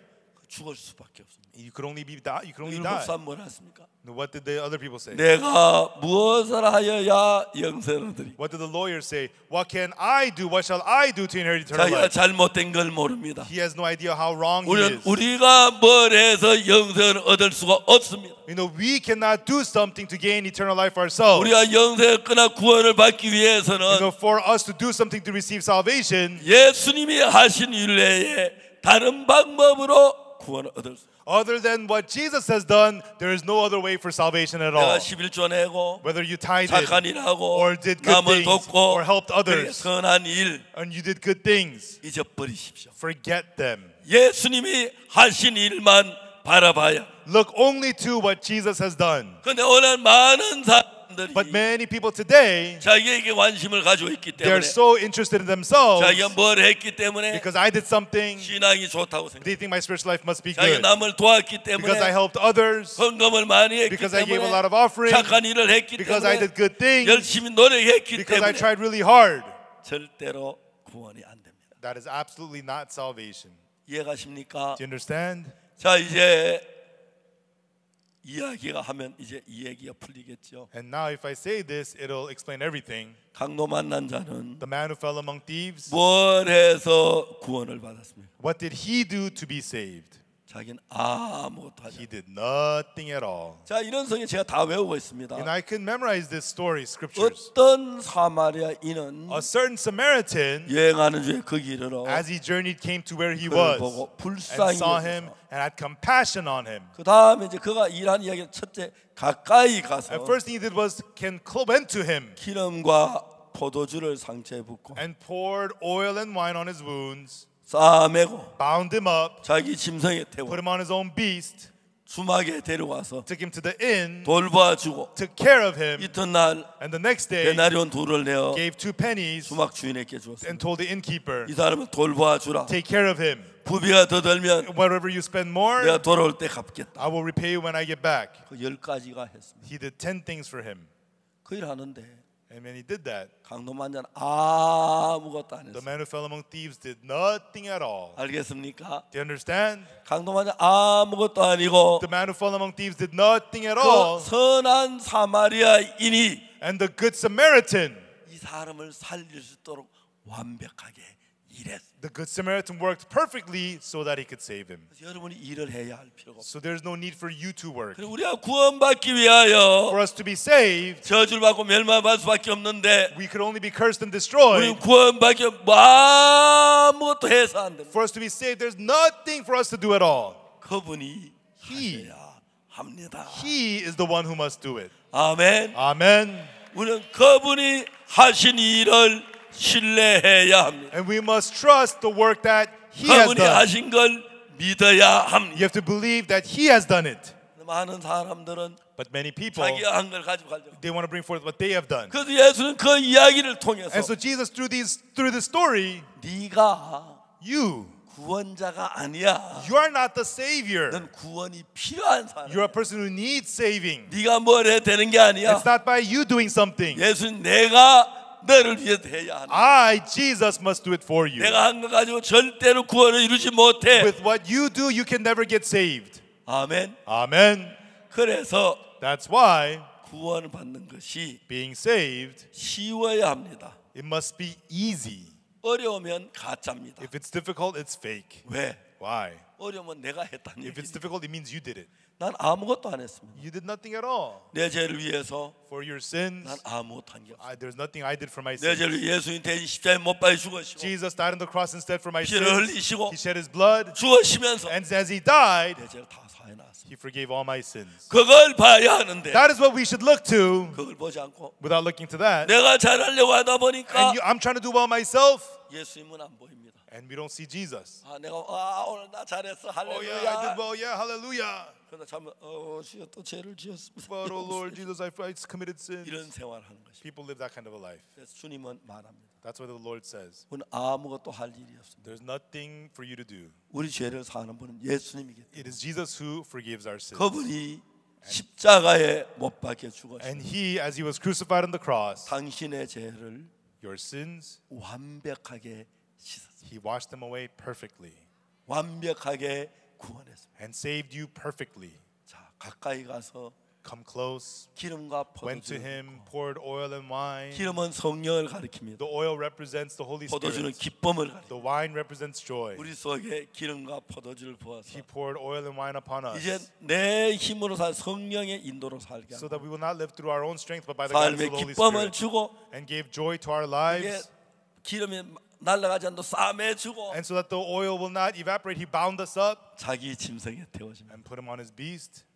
죽을 수밖에 없습니다. You could only die. You could only 율 die. 목사 뭐라 했습니까? What did the other people say? 내가 무엇을 하여야 영생을 얻으리? What did the lawyers say? What can I do? What shall I do to inherit eternal 자기가 life? 잘못된 걸 모릅니다. He has no idea how wrong he 우리는 is. 우리가 뭘 해서 영생을 얻을 수가 없습니다. You know, we cannot do something to gain eternal life ourselves. 우리가 영생을 끊어 구원을 받기 You 위해서는 know, for us to do something to receive salvation, 예수님이 하신 일 외에 다른 방법으로 구원을 얻을 수. other than what Jesus has done, there is no other way for salvation at 내가 all. 11조 내고 Whether you tithed 착한 일하고 or did good 남을 things 돕고 or helped 그렇게 others 선한 일 and you did good things, 잊어버리십시오. forget them. 예수님이 하신 일만 바라봐야. Look only to what Jesus has done. 그런데 오늘 많은 사람들이 But many people today, 자기에게 관심을 가지고 있기 they're 때문에 so interested in themselves 자기가 뭘 했기 때문에 because I did something. 신앙이 좋다고 생각. They think my spiritual life must be 자기가 good 남을 도왔기 because I 때문에 helped others, 헌금을 많이 했기 because I gave a lot 때문에 of offering, 착한 일을 했기 because I 때문에 did good things, 열심히 노력했기 because I 때문에 tried really hard. 절대로 구원이 안 됩니다. That is absolutely not salvation. 이해가십니까? Do you understand? 자, 이제 이야기가 하면 이제 이 얘기가 풀리겠죠. And now if I say this, it'll explain everything. 강도 만난 자는 The man who fell among thieves, 뭘 해서 구원을 받았습니까? what did he do to be saved? 자기는 아무것도 하지 He 않았어요. did nothing at all. 자, 이런 성경 제가 다 외우고 있습니다. And I can memorize this story, scriptures. 어떤 사마리아인은 A certain Samaritan, 여행하는 중에 그 길으로 as he journeyed, came to where he 그를 was 보고 and 불쌍히 saw him 여겨서 and had compassion on him. 그 다음에 이제 그가 일한 이야기는 첫째 가까이 가서 And first thing he did was went to him 기름과 포도주를 상처에 붓고 and poured oil and wine on his wounds, 싸매고 bound him up, 자기 짐승에 태워 put him on his own beast, 수막에 데려와서 took him to the inn, 돌봐주고 took care of him, 이튿날 and the next day 데나리온 둘을 내어 gave 2 pennies 수막 주인에게 주었습니다. and told the innkeeper, 이 사람은 돌봐주라. take care of him. 부비가 더 들면 Whatever you spend more, 내가 돌아올 때 갚겠다. I will repay you when I get back. 그 10가지가 했습니다. He did 10 things for him. 그 일 하는데 And when he did that, 강도만자는 아무것도 안 the 했어요. man who fell among thieves did nothing at all. 알겠습니까? Do you understand? 강도만자 아무것도 아니고 The man who fell among thieves did nothing at 그 all. 선한 사마리아인이 And the good Samaritan, 이 사람을 살릴 수 있도록 완벽하게 일했습니다. the good Samaritan worked perfectly so that he could save him. 그래서 여러분이 일을 해야 할 필요가 없어요. So there's no need for you to work. 그리고 우리가 구원받기 위하여 For us to be saved, 저주를 받고 멸망받을 수밖에 없는데 we could only be cursed 우리는 and destroyed. 구원받기 아무것도 해서 안 됩니다. For us to be saved, there's nothing for us to do at all. 그분이 He. 하셔야 합니다. He is the one who must do it. 아멘. Amen. 우리는 그분이 하신 일을 신뢰해야 합니다. And we must trust the work that He has 그분이 done. 하신 걸 믿어야 합니다. You have to believe that He has done it. 많은 사람들은 But many people, 자기가 한 걸 가지고 가려고. they want to bring forth what they have done. 그래서 예수는 그 이야기를 통해서 And so Jesus, through the story, 네가 you 구원자가 아니야. are not the Savior. 넌 구원이 필요한 사람. You're a person who needs saving. 네가 뭘 해야 되는 게 아니야. It's not by you doing something. 예수는 내가 너를 위해서 해야 한다. I, Jesus, must do it for you. 내가 한 거 가지고 절대로 구원을 이루지 못해. With what you do, you can never get saved. 아멘. Amen. 그래서 That's why 구원을 받는 것이 being saved, 쉬워야 합니다. it must be easy. 어려우면 가짜입니다. If it's difficult, it's fake. 왜? Why? 어려우면 내가 했다는 If it's 얘기. difficult, it means you did it. 난 아무것도 안 했습니다. You did nothing at all. 내 죄를 위해서 For your sins, 난 아무것도 한 게 없어. there's nothing I did for my 내 sins. 죄를 위해 예수님 대신 십자가에 못 박혀 죽으시고 Jesus died on the cross instead for my 피를 sins. 흘리시고 He shed His blood. 죽으시면서 And as He died, 내 죄를 다 사해 놨습니다. He forgave all my sins. 그걸 봐야 하는데 That is what we should look to. 그걸 보지 않고 Without looking to that, 내가 잘하려고 하다 보니까 I'm trying to do well myself, 예수님은 안 보입니다. and we don't see Jesus. 아 내가 오늘 나 잘했어 Oh yeah, I did 할렐루야. well. Yeah, hallelujah. 그러나 참 주여 또 죄를 지었습니다. But oh Lord Jesus, I committed sins. 이런 생활하는 것이. People live that kind of a life. 그래서 주님은 말합니다. That's what the Lord says. 우리는 아무것도 할 일이 없습니다. There's nothing for you to do. 우리 죄를 사는 분은 예수님이기 때문에 It is Jesus who forgives our sins. 그분이 십자가에 못 박혀 죽으신 And He, as He was crucified on the cross, 당신의 죄를 your sins, 완벽하게 씻었습니다. He washed them away perfectly. 완벽하게 구원했습니다. and saved you perfectly. 자, 가까이 가서 Come close, 기름과 went to 포도주를 him, poured oil and wine. 기름은 성령을 가리킵니다. The oil represents the Holy 포도주는 Spirit. 기쁨을 가리킵니다. The wine represents joy. 우리 속에 기름과 포도주를 부어서 He poured oil and wine upon us 이제 내 힘으로 살 성령의 인도로 살게 so 하고 that we will not live through our own strength but by the guidance 삶의 of the Holy 기쁨을 Spirit, 주고 and gave joy to our 이게 lives. 기름이 날아가지 않도록 싸매 주고 And so that the oil will not evaporate, he bound us up 자기 짐승에 태워집니다. and put him on his beast.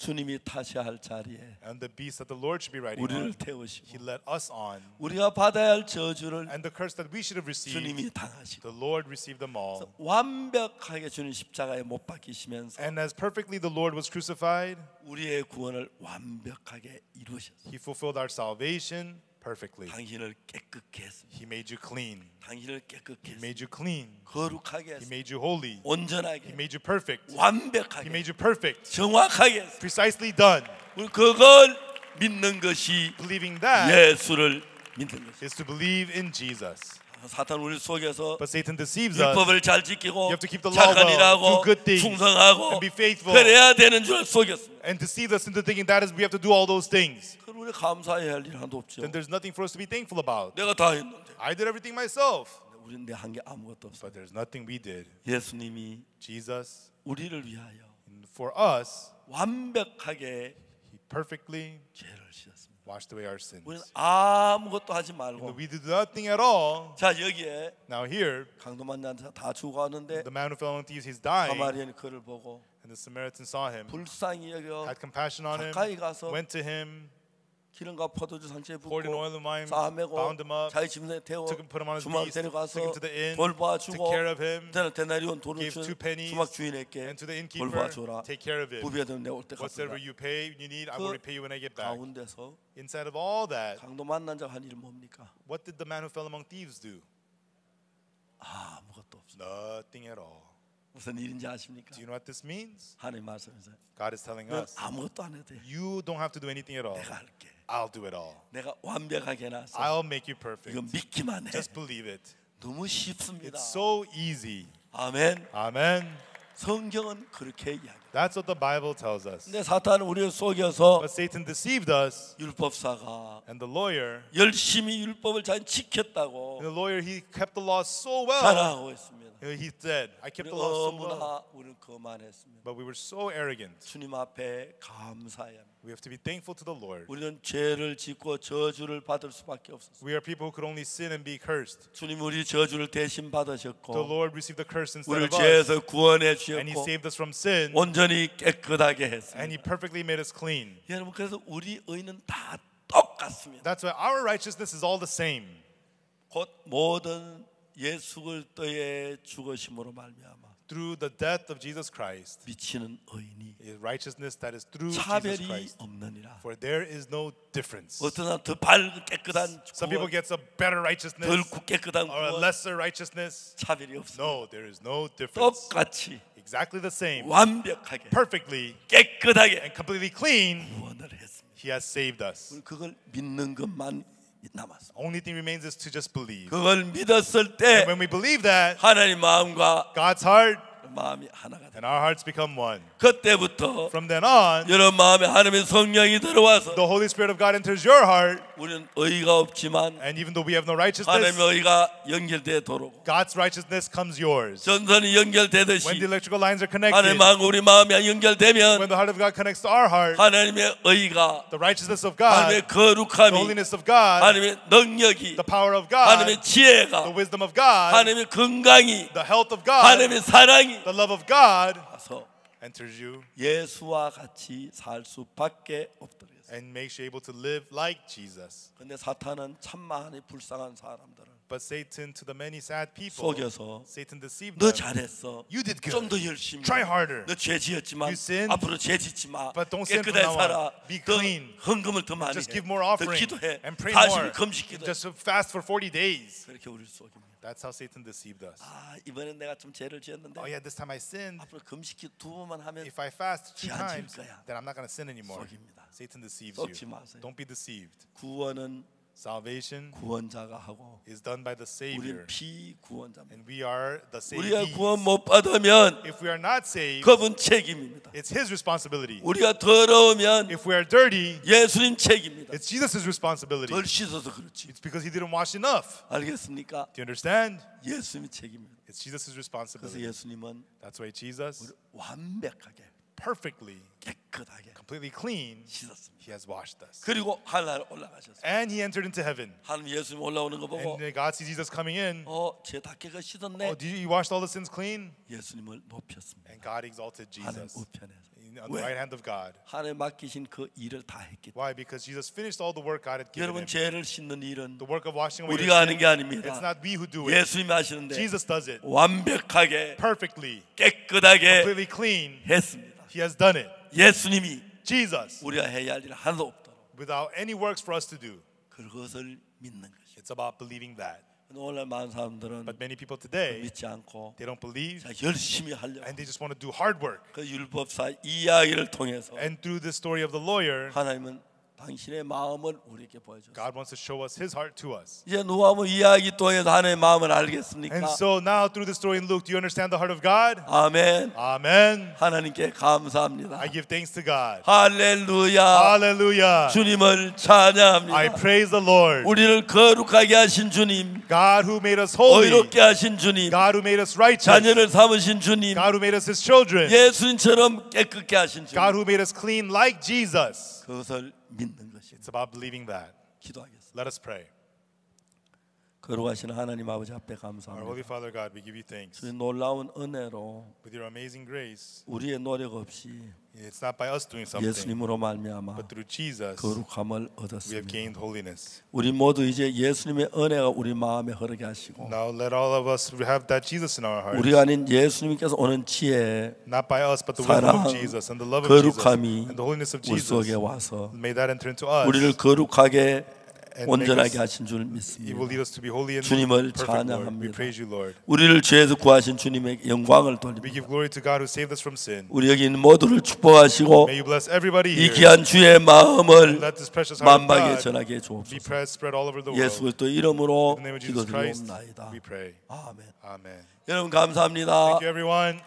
주님이 타셔야 할 자리에 And the beast that the Lord should be riding 우리를 on, 태우시고 he led us on. 우리가 받아야 할 저주를 And the curse that we should have received, 주님이 당하시고 the Lord received them all. 완벽하게 주님 십자가에 못 박히시면서 And as perfectly the Lord was crucified, 우리의 구원을 완벽하게 이루셨어요. he fulfilled our salvation perfectly. 당신을 깨끗게 했습니다. He made you clean. 당신을 깨끗게 He 했습니다. made you clean. 거룩하게 He 했습니다. made you holy. He 온전하게 made you perfect. He 완벽하게 made you perfect. 정확하게 했습니다. Precisely done. 우리 그걸 믿는 것이 Believing that 예수를 믿는 것이죠. is to believe in Jesus. 사탄 우리 속에서 But Satan deceives us. 율법을 잘 지키고 You have to keep the law 착한 well, 일하고 do good things, 충성하고 and be faithful. 그래야 되는 줄 속였습니다. And deceive us into thinking that is we have to do all those things. 그럼 우리 감사해야 할 일 하나도 없죠. Then there's nothing for us to be thankful about. 내가 다 했는데 I did everything myself. 우리는 내 한 게 아무것도 없어. But there's nothing we did. 예수님이 Jesus, 우리를 위하여 for us, 완벽하게 he perfectly 죄를 씻었습니다. washed away our sins. 우리는 아무것도 하지 말고 We did nothing at all. 자 여기에 Now here, 강도만한테 다 죽어가는데 the man who fell among thieves, he's dying. 사마리아는 그를 보고 And the Samaritan saw him, 불쌍히 여겨 had compassion on him, 가까이 가서 went to him, 기름과 포도주 상처에 poured in 붓고 oil and wine, 싸매고 bound him up, 자기 짐승에 태워 took him, put him on his 주막 beast, took 데려가서 him to the inn, 돌봐주고 took care of him, 저는 데나리온 돈을 gave 준 2 pennies, 주막 주인에게 and to the innkeeper, 돌봐줘라. take care of him. 부비하던 내가 올때 Whatsoever 갚으라. you pay, you need, I will repay you when I get back. 가운데서 Inside of all that, 강도 만난 자가 한 일 뭡니까? what did the man who fell among thieves do? 아무것도 없어. Nothing at all. 무슨 일인지 아십니까? Do you know what this means? 하나님 말씀에서 God is telling 넌 us, 아무것도 안 해도 돼. you don't have to do anything at all. 내가 할게. I'll do it all. 내가 완벽하게 해놨어. I'll make you perfect. 이건 믿기만 해. Just believe it. 너무 쉽습니다. It's so easy. 아멘. Amen. 성경은 그렇게 이야기해요. That's what the Bible tells us. 근데 사탄은 우리를 속여서 But Satan deceived us, 율법사가 and the lawyer, 열심히 율법을 잘 지켰다고 he kept the law so well. 자랑하고 있습니다. He said, I kept 우리 the law so well. 너무나 우리는 거만했습니다. But we were so arrogant. 주님 앞에 감사해야 합니다. We have to be thankful to the Lord. 우리는 죄를 짓고 저주를 받을 수밖에 없었어요. We are people who could only sin and be cursed. 주님 우리 저주를 대신 The 받으셨고 Lord received the curse instead 우리를 of us. 죄에서 구원해 And He 주셨고 saved us from sin. 온전히 깨끗하게 And 했습니다. He perfectly made us clean. 여러분 그래서 우리 의는 다 똑같습니다. That's why our righteousness is all the same. 곧 모든 예수 그리스도의 죽으심으로 말미암아 Through the death of Jesus Christ, 미치는 의인이 is righteousness that is through Jesus 차별이 Christ. 없느니라. For there is no difference. 어떤 사람 더 밝고 깨끗한 Some people 구원, get a better 덜 righteousness 깨끗한 or a 구원 lesser righteousness. 차별이 없습니다. No, there is no difference. 똑같이 Exactly the same. 완벽하게 Perfectly 깨끗하게 and completely clean, 구원을 했습니다. He has saved us. 우리 그걸 믿는 것만 남았습니다. Only thing remains is to just believe. 그걸 믿었을 때 And when we believe that, 하나님 마음과 God's heart 마음이 하나가 돼. and our hearts become one. 그때부터 From then on, 여러분 마음에 하나님의 성령이 들어와서 the Holy Spirit of God enters your heart, 우리는 의가 없지만 and even though we have no righteousness, 하나님의 의가 연결되도록 God's righteousness comes yours. 전선이 When the 연결되듯이 electrical lines are connected, 하나님 마음 우리 마음에 when 연결되면 the heart of God connects to our heart, 하나님의 의가 the righteousness of God, 하나님의 the 거룩함이 holiness of God, 하나님의 능력이 the power of God, 하나님의 the 지혜가 wisdom of God, 하나님의 건강이 the health of God, 하나님의 사랑이 the love of God 와서 enters you 예수와 같이 살 수밖에 없더랬어요. and makes you able to live like Jesus. 근데 사탄은 참 많이 불쌍한 사람들을 But Satan, to the many sad people, 속여서 Satan deceived 너 them. 잘했어. You did good. 좀 더 열심히. Try harder. 너 죄 지었지만 You sinned, 앞으로 죄 짓지 마. but don't sin from 깨끗하게 now on. 살아. Be 더 clean. 헌금을 더 많이 Just 해. give more 더 offering 기도해. and pray 40일 more. 금식기도. Just fast for 40 days. 그렇게 우리를 속입니다. That's how Satan deceived us. 아 이번엔 내가 좀 죄를 지었는데 Oh yeah, this time I sinned. 앞으로 금식기 2번만 하면 If I fast 2 죄 안 times, 지을 거야. then I'm not going to sin anymore. 속입니다. Satan deceives 속지 you. 마세요. Don't be deceived. 구원은 Salvation 구원자가 하고 is done by the 우리는 Savior, 비구원자입니다. and we are the 우리가 savees. 구원 못 받으면 If we are not saved, 그분 책임입니다. it's His responsibility. 우리가 더러우면 If we are dirty, 예수님 책임입니다. it's Jesus' responsibility. 덜 씻어서 그렇지. It's because He didn't wash enough. 알겠습니까? Do you understand? 예수님이 책임입니다. It's Jesus' 그래서 responsibility. 예수님은 That's why Jesus 완벽하게 perfectly, 깨끗하게 completely clean, 씻었습니다. He has washed us. 그리고 하늘 올라가셨어요. And He entered into heaven. 하나님 예수님 올라오는 거 보고 And then God sees Jesus coming in. 쟤 다 깨끗이 씻었네. Oh, you washed all the sins clean? 예수님을 높였습니다. And God exalted 하나님 Jesus 우편에서. on the right hand of God. 하나님 맡기신 그 일을 다 했기 때문에. Why? Because Jesus finished all the work God had given 여러분 Him. 죄를 씻는 일은 The work of washing away your 우리가 하는 sin, 게 아닙니다. it's not we who do it. 예수님이 하시는데 Jesus does it 완벽하게 perfectly, 깨끗하게 completely clean. 했습니다. He has done it. 예수님이 Jesus, 우리가 해야 할 일 하나도 없도록 without any works for us to do. 그것을 믿는 것이죠. It's about believing that. 오늘 많은 사람들은 But many people today, 믿지 않고 they don't believe 자, 열심히 하려고 and they just want to do hard work. 그 율법사 이야기를 통해서 And through the story of the lawyer, 하나님은 당신의 마음을 우리에게 보여줬어요. God wants to show us His heart to us. 이제 누가복음 이야기 통해서 하나님의 마음을 알겠습니까? And so now through the story in Luke, do you understand the heart of God? 아멘. Amen. 하나님께 감사합니다. I give thanks to God. 할렐루야. Hallelujah. 주님을 I 찬양합니다. praise the Lord. 우리를 거룩하게 하신 주님, God who made us holy. 의롭게 하신 주님, God who made us righteous. 자녀를 삼으신 주님, God who made us His children. 예수님처럼 깨끗게 하신 주님. God who made us clean like Jesus. 그것을 믿는 것입니다. It's about believing that. 기도하겠습니다. Let us pray. 거룩하신 하나님 아버지 앞에 Our 감사합니다. Holy Father God, we give you thanks. 주의 놀라운 은혜로 With your amazing grace, 우리의 노력 없이 it's not by us doing something, 예수님으로 말미암아 but through Jesus, 거룩함을 we have 얻었습니다. gained holiness. 우리 모두 이제 예수님의 은혜가 우리 마음에 흐르게 하시고 Now let all of us have that Jesus in our hearts. 우리가 아닌 예수님께서 오는 지혜, Not by us, but the wisdom 사랑, of Jesus and the love of Jesus 거룩함이 and the holiness of 우리 속에 Jesus. 와서 May that enter into us. 우리를 거룩하게 and make 온전하게 us, 하신 줄 He will 믿습니다. lead us to be holy and 주님을 perfect, Lord. We 찬양합니다. praise you, Lord. 우리를 죄에서 구하신 주님에게 영광을 We 돌립니다. give glory to God who saved us from sin. 우리 여기 있는 모두를 축복하시고 May you bless everybody 이 here. 귀한 주의 마음을 Let this precious heart of 만방에 God 전하게 be 주옵소서. spread all over the 예수 world. 그리스도 이름으로 In the name of Jesus Christ, 기도드리옵나이다. we pray. 아멘. Amen. 여러분 감사합니다. Thank you, everyone.